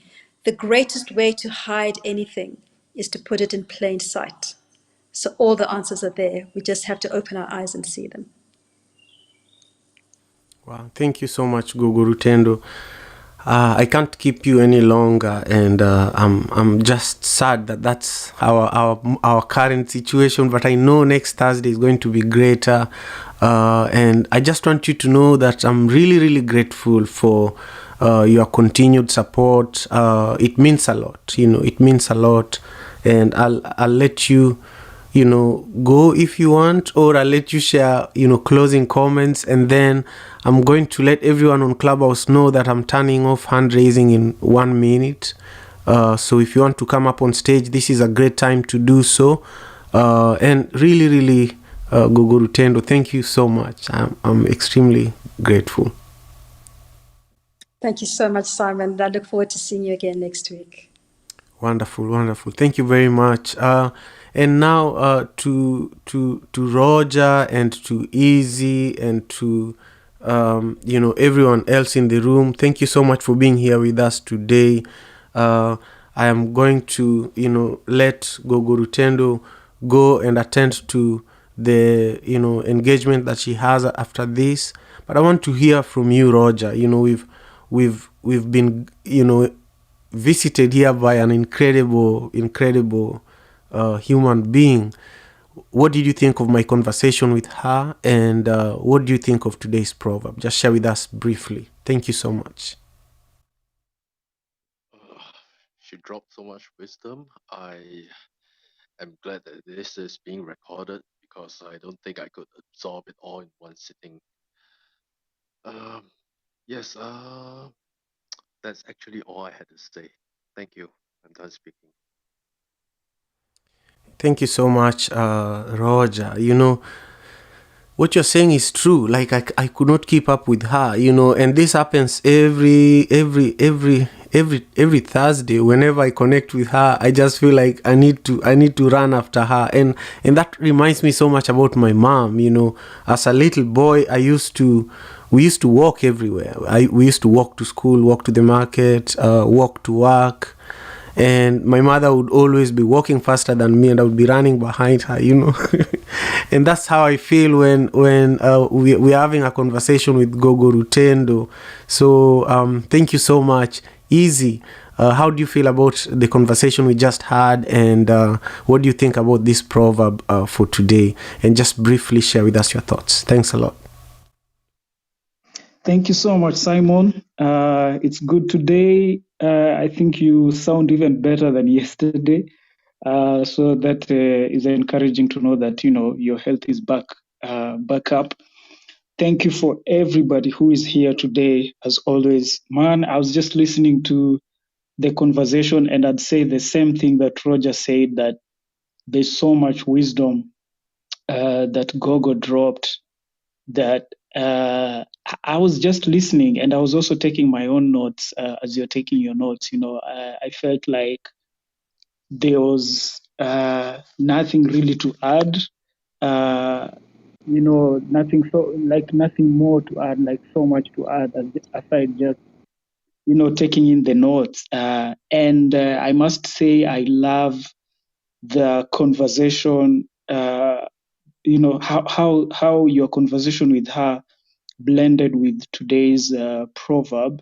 the greatest way to hide anything is to put it in plain sight. So all the answers are there. We just have to open our eyes and see them. Wow, thank you so much, Gogo Rutendo. I can't keep you any longer, and I'm just sad that that's our current situation. But I know next Thursday is going to be greater, and I just want you to know that I'm really, really grateful for your continued support. It means a lot, you know. It means a lot, and I'll let you, you know, go if you want, or I'll let you share, you know, closing comments, and then I'm going to let everyone on Clubhouse know that I'm turning off hand raising in 1 minute. So if you want to come up on stage, this is a great time to do so. And really, really, Gogo Rutendo, thank you so much. I'm extremely grateful. Thank you so much, Simon. I look forward to seeing you again next week. Wonderful, wonderful. Thank you very much. And now to Roger and to Easy and to you know, everyone else in the room. Thank you so much for being here with us today. I am going to, you know, let Gogo Rutendo go and attend to the, you know, engagement that she has after this. But I want to hear from you, Roger. You know, we've been, you know, visited here by an incredible human being. What did you think of my conversation with her, and what do you think of today's proverb? Just share with us briefly. Thank you so much. She dropped so much wisdom. I am glad that this is being recorded, because I don't think I could absorb it all in one sitting. Yes, that's actually all I had to say. Thank you. I'm done speaking. Thank you so much, Roger. You know, what you're saying is true. Like, I could not keep up with her, you know, and this happens every Thursday. Whenever I connect with her, I just feel like I need to run after her, and that reminds me so much about my mom. You know, as a little boy, we used to walk everywhere. We used to walk to school, walk to the market, walk to work. And my mother would always be walking faster than me, and I would be running behind her, you know. And that's how I feel when we're having a conversation with Gogo Rutendo. So thank you so much. Easy. How do you feel about the conversation we just had, and what do you think about this proverb for today? And just briefly share with us your thoughts. Thanks a lot. Thank you so much, Simon. It's good today. I think you sound even better than yesterday. So that is encouraging to know that, you know, your health is back up. Thank you for everybody who is here today, as always. Man, I was just listening to the conversation, and I'd say the same thing that Roger said, that there's so much wisdom that Gogo dropped, that I was just listening, and I was also taking my own notes as you're taking your notes. You know, I felt like there was nothing really to add. You know, nothing more to add, like so much to add, aside just taking in the notes. And I must say, I love the conversation, how your conversation with her blended with today's proverb,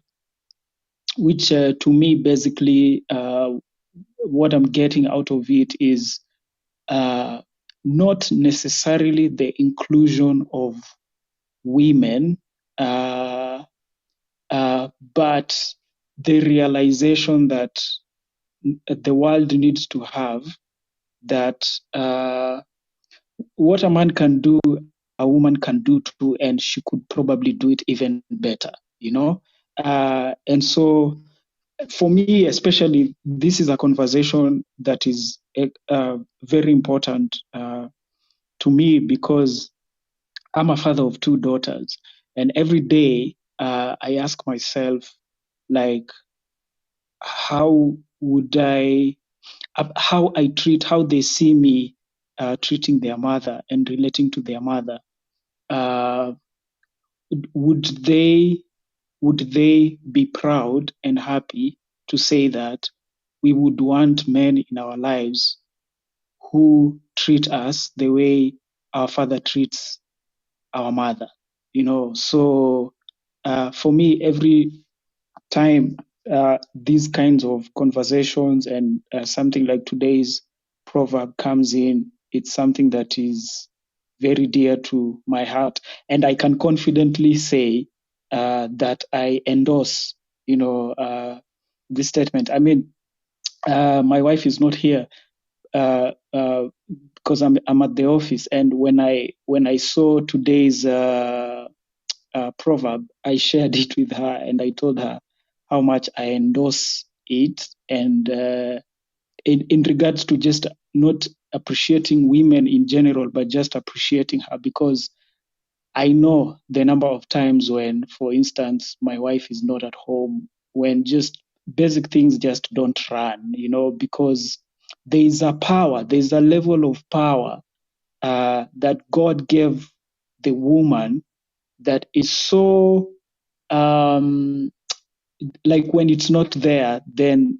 which to me, basically, what I'm getting out of it is not necessarily the inclusion of women, but the realization that the world needs to have that what a man can do, a woman can do too, and she could probably do it even better, And so for me, especially, this is a conversation that is very important to me because I'm a father of 2 daughters. And every day I ask myself, like, how they see me treating their mother and relating to their mother. Would they be proud and happy to say that we would want men in our lives who treat us the way our father treats our mother? So for me, every time these kinds of conversations and something like today's proverb comes in, it's something that is very dear to my heart. And I can confidently say that I endorse, this statement. I mean, my wife is not here because I'm at the office. And when I saw today's proverb, I shared it with her and I told her how much I endorse it. And in regards to just not appreciating women in general, but just appreciating her, because I know the number of times when, for instance, my wife is not at home, when just basic things just don't run, because there's a level of power that God gave the woman that is so, like, when it's not there, then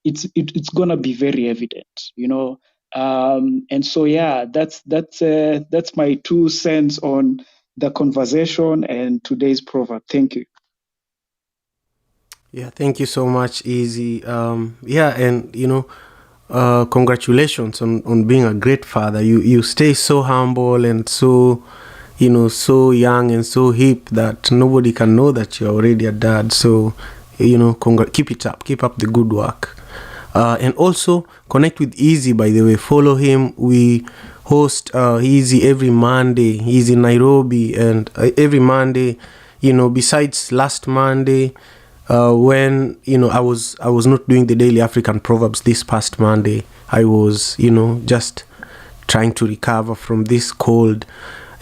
it's gonna be very evident, and so that's my 2 cents on the conversation and today's proverb. Thank you. Yeah, thank you so much, Easy. And congratulations on being a great father. You stay so humble and so so young and so hip that nobody can know that you're already a dad. So keep it up, keep up the good work. And also connect with Easy, by the way. Follow him. We host Easy every Monday. He's in Nairobi, and every Monday, besides last Monday, when I was not doing the daily African Proverbs this past Monday. I was just trying to recover from this cold.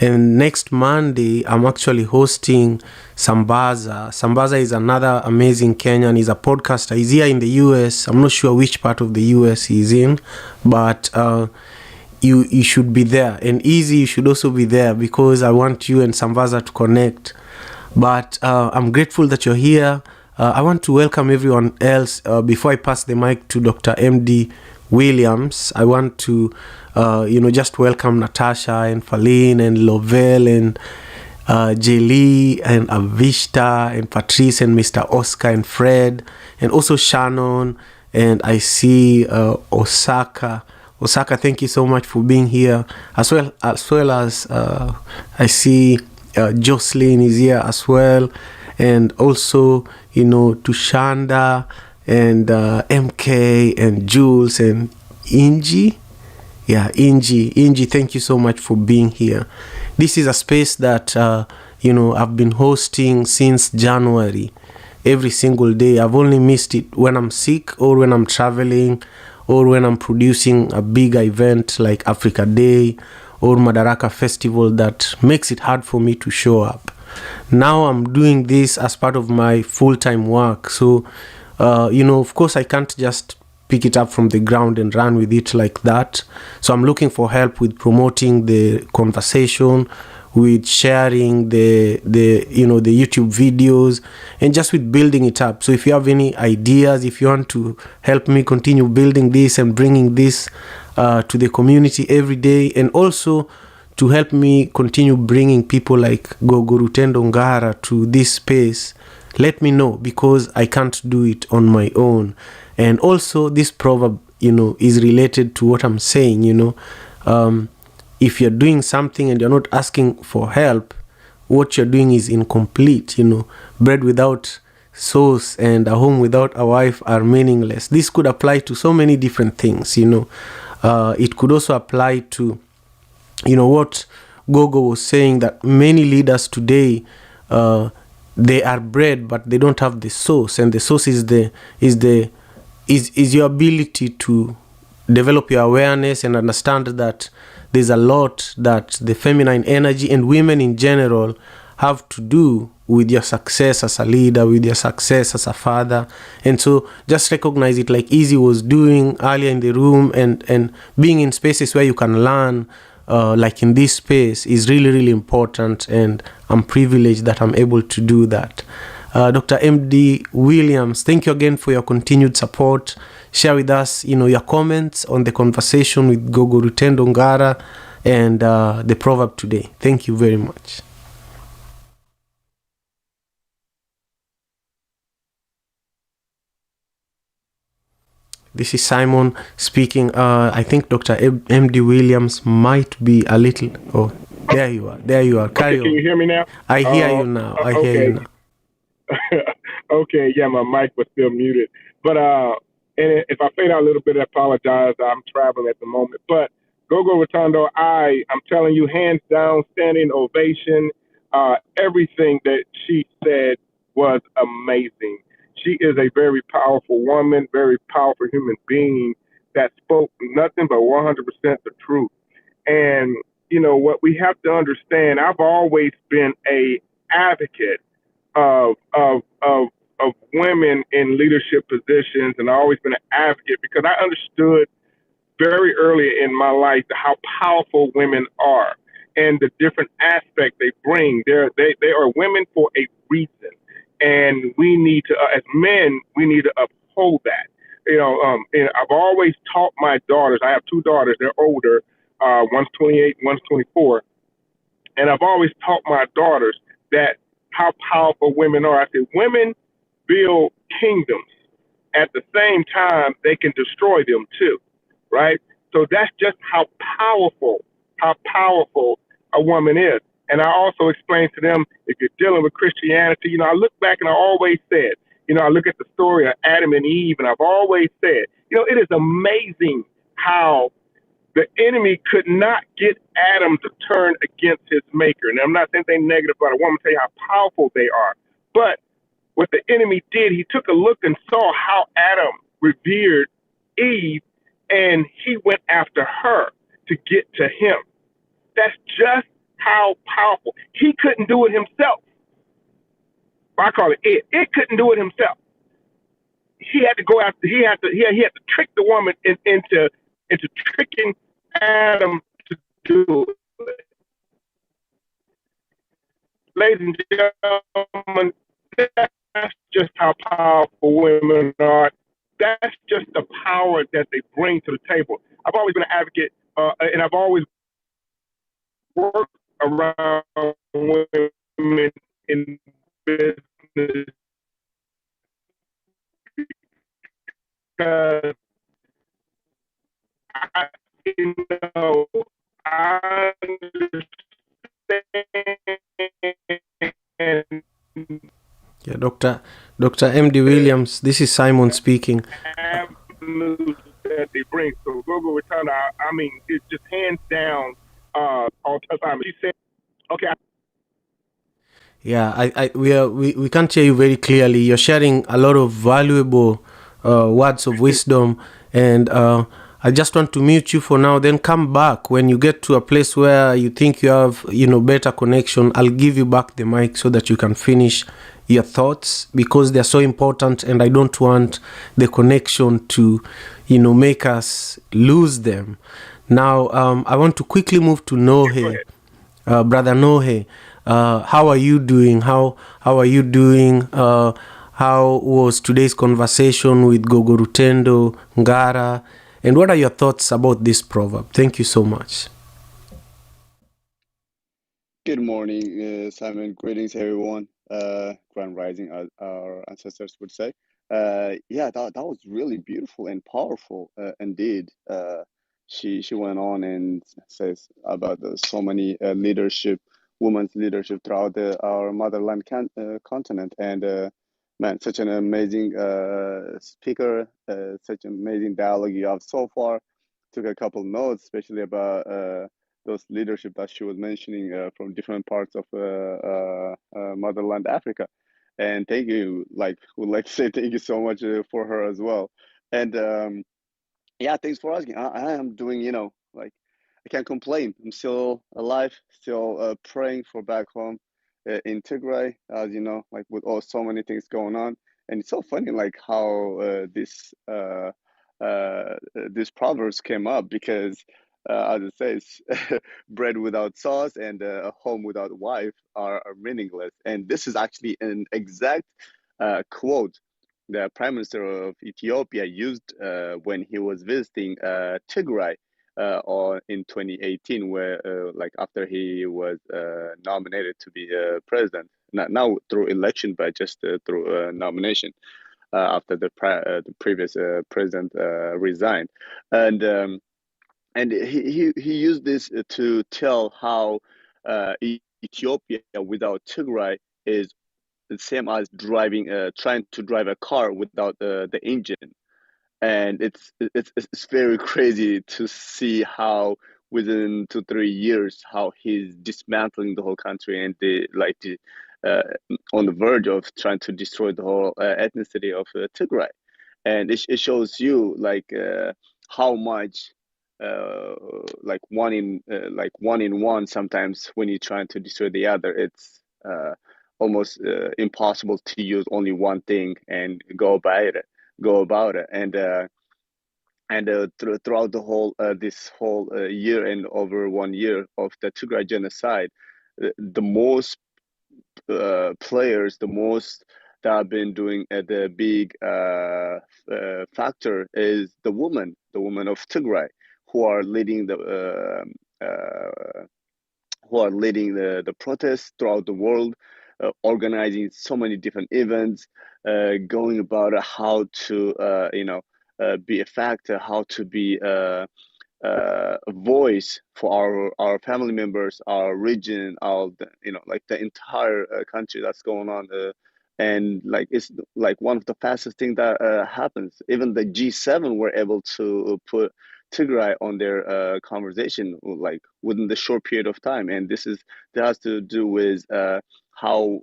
And next Monday, I'm actually hosting Sambaza. Sambaza is another amazing Kenyan. He's a podcaster. He's here in the US. I'm not sure which part of the US he's in, but you should be there. And Easy, you should also be there because I want you and Sambaza to connect. But I'm grateful that you're here. I want to welcome everyone else. Before I pass the mic to Dr. M.D. Williams, I want to just welcome Natasha and Faline and Lovell and Jaylee and Avishta and Patrice and Mr. Oscar and Fred and also Shannon, and I see Osaka. Osaka, thank you so much for being here, as well as I see Jocelyn is here as well, and also to Shanda and MK and Jules and Inji. Yeah, Inji, thank you so much for being here. This is a space that I've been hosting since January, every single day. I've only missed it when I'm sick or when I'm traveling or when I'm producing a big event like Africa Day or Madaraka Festival that makes it hard for me to show up. Now I'm doing this as part of my full-time work. So, of course, I can't just pick it up from the ground and run with it like that. So I'm looking for help with promoting the conversation with sharing the YouTube videos, and just with building it up. So if you have any ideas, if you want to help me continue building this and bringing this to the community every day, and also to help me continue bringing people like Gogo Rutendo Ngara to this space, let me know, because I can't do it on my own. And also this proverb, is related to what I'm saying. If you're doing something and you're not asking for help, what you're doing is incomplete. Bread without sauce and a home without a wife are meaningless. This could apply to so many different things. It could also apply to what Gogo was saying, that many leaders today, they are bread but they don't have the sauce, and the sauce is your ability to develop your awareness and understand that there's a lot that the feminine energy and women in general have to do with your success as a leader, with your success as a father. And so just recognize it, like Izzy was doing earlier in the room, and being in spaces where you can learn, like in this space, is really, really important, and I'm privileged that I'm able to do that. Dr. M.D. Williams, thank you again for your continued support. Share with us, your comments on the conversation with Gogo Rutendo Ngara and the proverb today. Thank you very much. This is Simon speaking. I think Dr. M.D. Williams might be a little... Oh, there you are. There you are. Carry on. Can you hear me now? I hear you now. I hear you now. Okay, yeah, my mic was still muted. But and if I fade out a little bit, I apologize. I'm traveling at the moment. But Gogo Rutendo, I'm telling you, hands down, standing ovation. Everything that she said was amazing. She is a very powerful woman, very powerful human being that spoke nothing but 100% the truth. And, what we have to understand, I've always been a advocate of women in leadership positions, and I've always been an advocate because I understood very early in my life how powerful women are and the different aspects they bring. They are women for a reason, and we need to, as men, we need to uphold that. And I've always taught my daughters. I have two daughters. They're older. One's 28, one's 24, and I've always taught my daughters that how powerful women are. I said, women build kingdoms. At the same time, they can destroy them too, right? So that's just how powerful a woman is. And I also explain to them, if you're dealing with Christianity, I look back and I always said, I look at the story of Adam and Eve, and I've always said, it is amazing how the enemy could not get Adam to turn against his maker. And I'm not saying anything negative about a woman, tell you how powerful they are. But what the enemy did, he took a look and saw how Adam revered Eve, and he went after her to get to him. That's just how powerful. He couldn't do it himself. I call it it. It couldn't do it himself. He had to go after. He had to trick the woman into tricking Adam to do it. Ladies and gentlemen, that's just how powerful women are. That's just the power that they bring to the table. I've always been an advocate, and I've always worked around women in business because I understand. Yeah, Dr. M.D. Williams, this is Simon speaking. That they bring. So Gogo Rutendo, I mean, it's just hands down all the time. She said, okay. Yeah, we can't hear you very clearly. You're sharing a lot of valuable words of wisdom, and I just want to mute you for now, then come back when you get to a place where you think you have, better connection. I'll give you back the mic so that you can finish your thoughts, because they're so important, and I don't want the connection to, make us lose them. Now, I want to quickly move to Nohe. Brother Nohe, how are you doing? How are you doing? How was today's conversation with Gogo Rutendo, Ngara? And what are your thoughts about this proverb? Thank you so much. Good morning, Simon. Greetings, everyone. Grand Rising, as our ancestors would say. Yeah, that was really beautiful and powerful, indeed. She went on and says about so many women's leadership throughout our motherland continent. And man, such an amazing speaker, such an amazing dialogue you have so far. Took a couple notes, especially about those leadership that she was mentioning from different parts of motherland Africa. And thank you, would like to say thank you so much for her as well. And yeah, thanks for asking. I am doing, I can't complain. I'm still alive, still praying for back home in Tigray, as you know, like with so many things going on. And it's so funny, like how this proverbs came up because, as it says, bread without sauce and a home without wife are meaningless. And this is actually an exact quote the Prime Minister of Ethiopia used when he was visiting Tigray or in 2018, where like after he was nominated to be president, not now through election, but just through nomination after the previous president resigned, and he used this to tell how Ethiopia without Tigray is the same as trying to drive a car without the engine. And it's very crazy to see how within 2-3 years how he's dismantling the whole country and uh, on the verge of trying to destroy the whole ethnicity of Tigray. And it shows you how much uh, one in one sometimes when you're trying to destroy the other, it's almost impossible to use only one thing and go about it. And throughout the whole this whole year and over 1 year of the Tigray genocide, the most players, the most that have been doing the big factor is the women of Tigray, who are leading the protests throughout the world, organizing so many different events, going about how to be a factor, how to be a voice for our family members, our region, like the entire country that's going on. And like it's like one of the fastest thing that happens. Even the G7 were able to put Tigray on their conversation like within the short period of time, and that has to do with how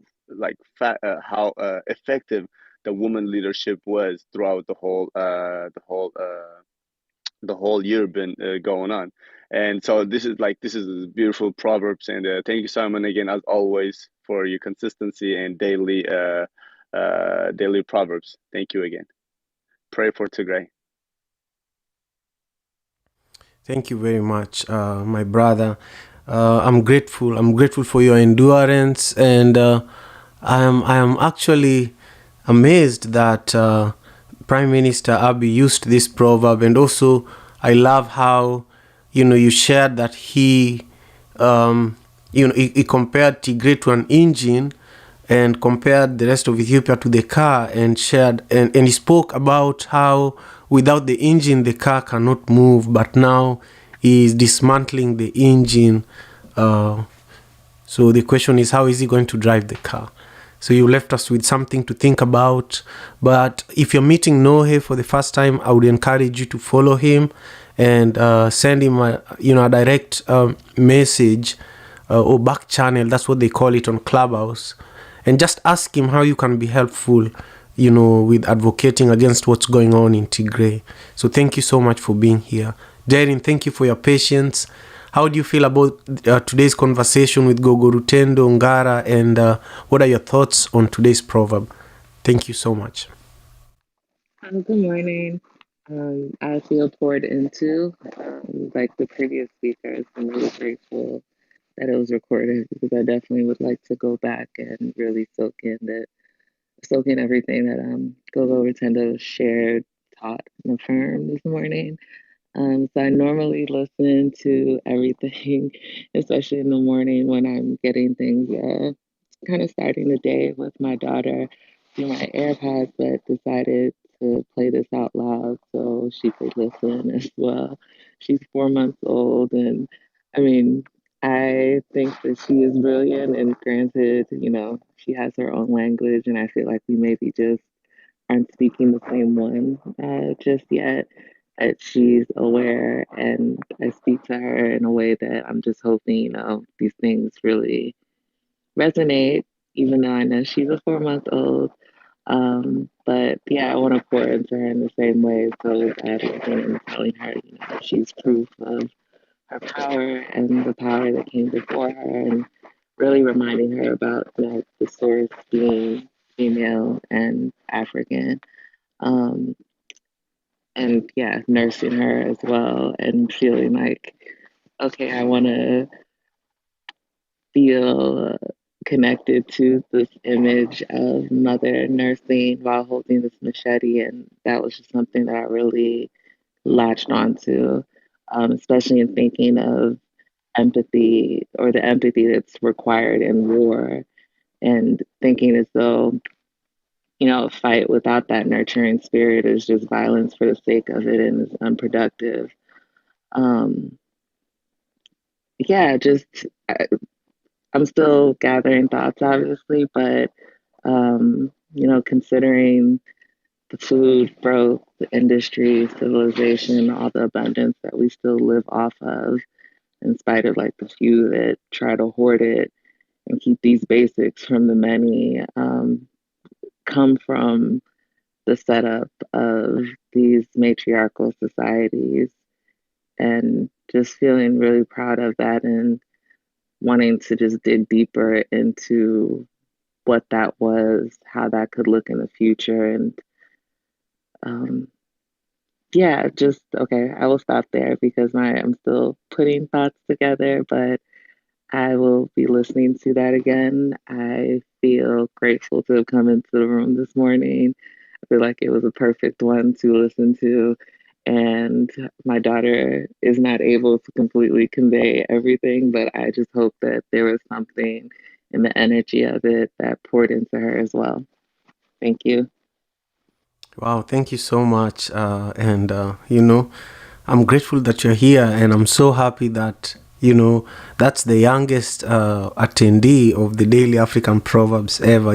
how effective the woman leadership was throughout the whole year been going on. And so this is beautiful proverbs. And thank you, Simon, again as always for your consistency and daily proverbs. Thank you again. Pray for Tigray. Thank you very much, my brother. I'm grateful. I'm grateful for your endurance, and I am actually amazed that Prime Minister Abiy used this proverb, and also I love how you shared that he compared Tigray to an engine and compared the rest of Ethiopia to the car, and shared and he spoke about how without the engine the car cannot move, but now he is dismantling the engine. So the question is, how is he going to drive the car? So you left us with something to think about. But if you're meeting Nohe for the first time, I would encourage you to follow him and send him a direct message or back channel. That's what they call it on Clubhouse. And just ask him how you can be helpful, with advocating against what's going on in Tigray. So thank you so much for being here. Darren, thank you for your patience. How do you feel about today's conversation with Gogo Rutendo, Ngara, and what are your thoughts on today's proverb? Thank you so much. Good morning. I feel poured into, like the previous speakers. I'm really grateful that it was recorded, because I definitely would like to go back and really soak in everything that Gogo Rotendo shared, taught, and affirmed this morning. So I normally listen to everything, especially in the morning when I'm getting things kind of starting the day with my daughter through my AirPods, but decided to play this out loud so she could listen as well. She's 4 months old, and I mean, I think that she is brilliant. And granted, she has her own language, and I feel like we maybe just aren't speaking the same one just yet. That she's aware, and I speak to her in a way that I'm just hoping, these things really resonate, even though I know she's a 4 month old. But yeah, I want to pour into her in the same way. So that and telling her, that she's proof of her power and the power that came before her, and really reminding her about the source being female and African. Um, and yeah, nursing her as well, and feeling like, okay, I want to feel connected to this image of mother nursing while holding this machete. And that was just something that I really latched onto, especially in thinking of empathy, or the empathy that's required in war, and thinking as though, a fight without that nurturing spirit is just violence for the sake of it and is unproductive. Um, yeah, just I'm still gathering thoughts, obviously, but considering the food, growth, the industry, civilization, all the abundance that we still live off of, in spite of like the few that try to hoard it and keep these basics from the many, come from the setup of these matriarchal societies, and just feeling really proud of that, and wanting to just dig deeper into what that was, how that could look in the future. And yeah, just okay, I will stop there because I'm still putting thoughts together, but I will be listening to that again. I feel grateful to have come into the room this morning. I feel like it was a perfect one to listen to. And my daughter is not able to completely convey everything, but I just hope that there was something in the energy of it that poured into her as well. Thank you. Wow, thank you so much. I'm grateful that you're here, and I'm so happy that, that's the youngest attendee of the Daily African Proverbs ever.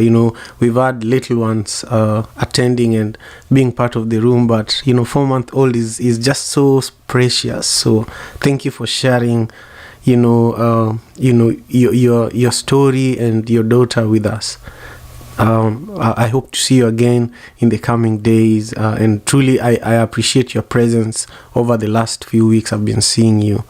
We've had little ones attending and being part of the room, but, 4-month-old is just so precious. So thank you for sharing, your story and your daughter with us. I hope to see you again in the coming days, and truly I appreciate your presence over the last few weeks. I've been seeing you.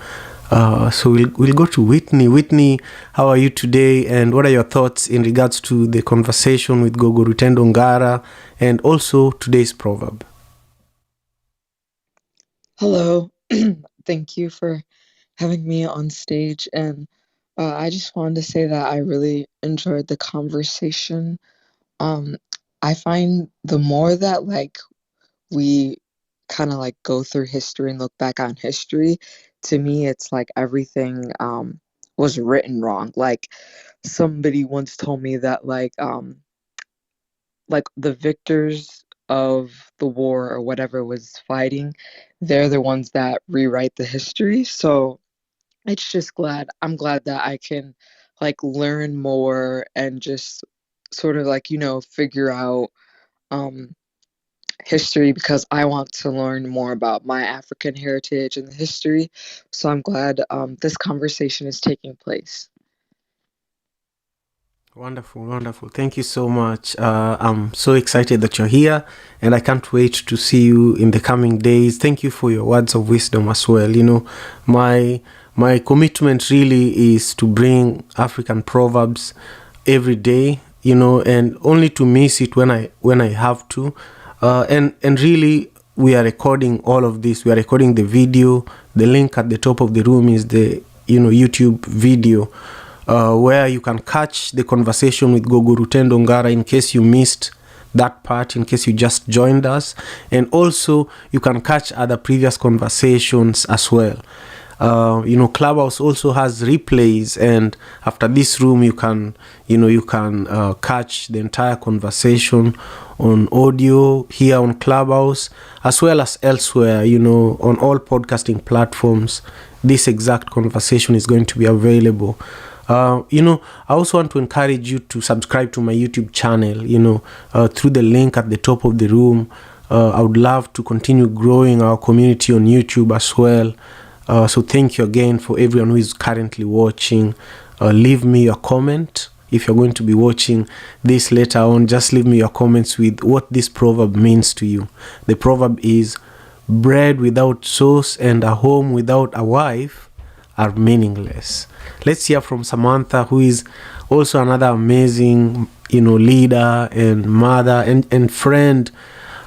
So we'll go to Whitney. Whitney, how are you today, and what are your thoughts in regards to the conversation with Gogo Rutendo Ngara and also today's proverb? Hello. Thank you for having me on stage, and I just wanted to say that I really enjoyed the conversation. I find the more that we kind of go through history and look back on history, to me it's like everything was written wrong. Like somebody once told me that the victors of the war or whatever was fighting, they're the ones that rewrite the history. So it's just I'm glad that I can learn more and just sort of figure out history, because I want to learn more about my African heritage and the history. So I'm glad this conversation is taking place. Wonderful. Thank you so much. I'm so excited that you're here, and I can't wait to see you in the coming days. Thank you for your words of wisdom as well. My commitment really is to bring African proverbs every day, and only to miss it when I have to. And really, we are recording all of this. We are recording the video. The link at the top of the room is the YouTube video where you can catch the conversation with Gogo Rutendo Ngara in case you missed that part, in case you just joined us, and also you can catch other previous conversations as well. Clubhouse also has replays, and after this room you can catch the entire conversation on audio here on Clubhouse as well as elsewhere. On all podcasting platforms this exact conversation is going to be available. I also want to encourage you to subscribe to my YouTube channel, through the link at the top of the room. I would love to continue growing our community on YouTube as well. So thank you again for everyone who is currently watching. Leave me your comment. If you're going to be watching this later on, just leave me your comments with what this proverb means to you. The proverb is, bread without sauce and a home without a wife are meaningless. Let's hear from Samantha, who is also another amazing, leader and mother and friend,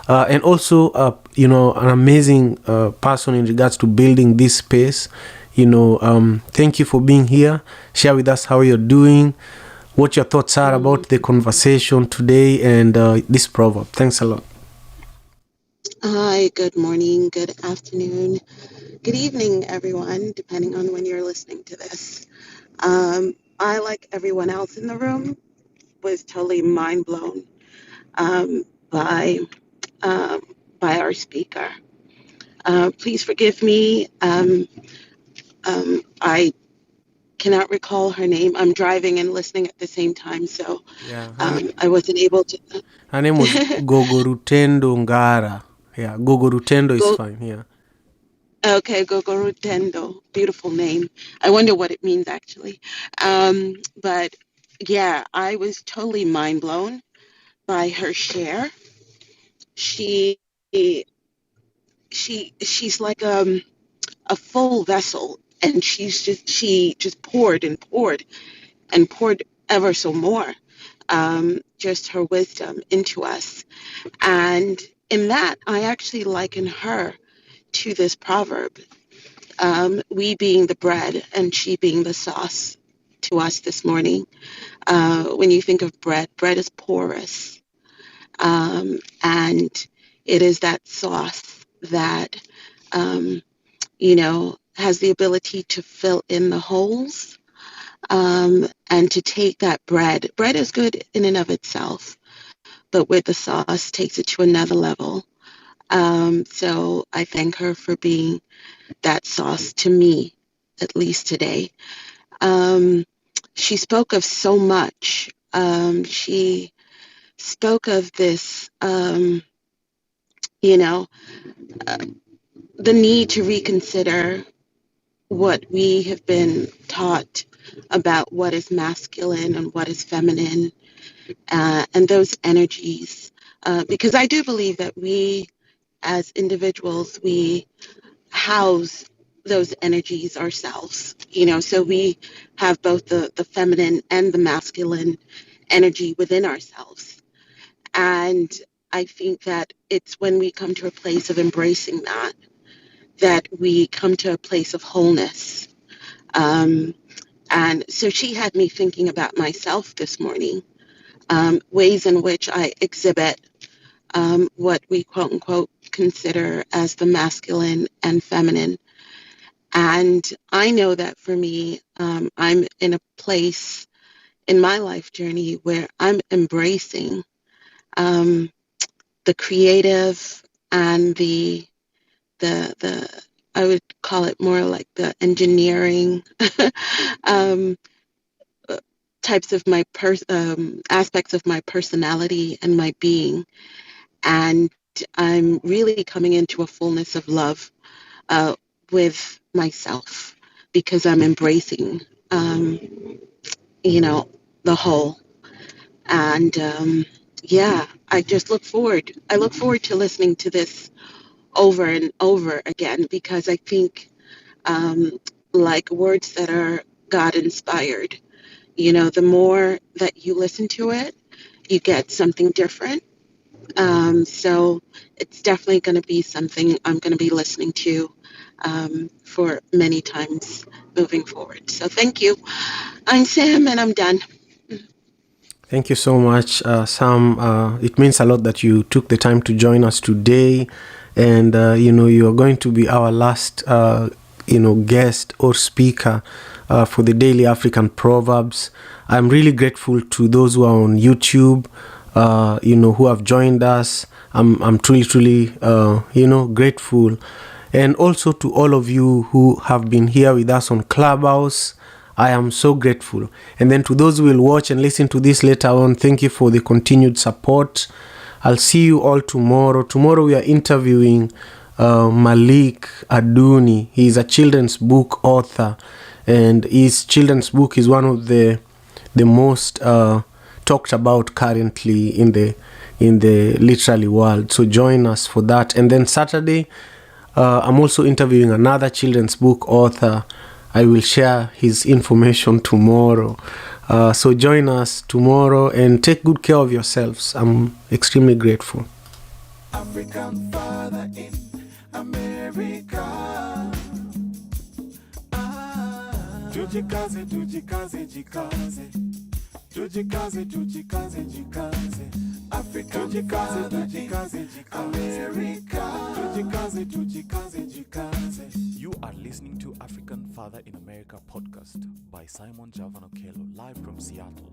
and also, an amazing person in regards to building this space. Thank you for being here. Share with us how you're doing, what your thoughts are about the conversation today and this proverb. Thanks a lot. Hi, good morning, good afternoon, good evening, everyone, depending on when you're listening to this. I, like everyone else in the room, was totally mind blown by our speaker. Please forgive me. I cannot recall her name. I'm driving and listening at the same time, so I wasn't able to. Her name was Gogo Rutendo Ngara. Yeah, Gogo Rutendo is fine. Yeah. Okay, Gogo Rutendo. Beautiful name. I wonder what it means actually. But yeah, I was totally mind blown by her share. She's like a full vessel, and she just poured and poured and poured ever so more, just her wisdom into us. And in that, I actually liken her to this proverb, we being the bread and she being the sauce to us this morning. When you think of bread is porous, and it is that sauce that has the ability to fill in the holes, and to take that bread. Bread is good in and of itself, but with the sauce takes it to another level. So I thank her for being that sauce to me, at least today. She spoke of so much. She spoke of this, the need to reconsider what we have been taught about what is masculine and what is feminine, and those energies. Because I do believe that we, as individuals, we house those energies ourselves, so we have both the feminine and the masculine energy within ourselves. And I think that it's when we come to a place of embracing that we come to a place of wholeness. And so she had me thinking about myself this morning, ways in which I exhibit what we quote unquote consider as the masculine and feminine. And I know that for me, I'm in a place in my life journey where I'm embracing the creative and the I would call it more like the engineering types of my aspects of my personality and my being. And I'm really coming into a fullness of love with myself, because I'm embracing, the whole. And I just look forward. I look forward to listening to this over and over again, because I think, like words that are God inspired, the more that you listen to it, you get something different. So it's definitely going to be something I'm going to be listening to for many times moving forward. So thank you. I'm Sam, and I'm done. Thank you so much, Sam. It means a lot that you took the time to join us today. And, you are going to be our last, guest or speaker for the Daily African Proverbs. I'm really grateful to those who are on YouTube, who have joined us. I'm truly, grateful. And also to all of you who have been here with us on Clubhouse. I am so grateful. And then to those who will watch and listen to this later on, thank you for the continued support. I'll see you all tomorrow. Tomorrow we are interviewing Malik Aduni. He is a children's book author, and his children's book is one of the most talked about currently in the literary world. So join us for that. And then Saturday, I'm also interviewing another children's book author. I will share his information tomorrow. So join us tomorrow and take good care of yourselves. I'm extremely grateful. African father in America. Tujikaze, tujikaze, jikaze. Tujikaze, tujikaze, jikaze. African father in America. Tujikaze, tujikaze, jikaze. You are listening to African Father in America podcast by Simon Javan Okelo, live from Seattle,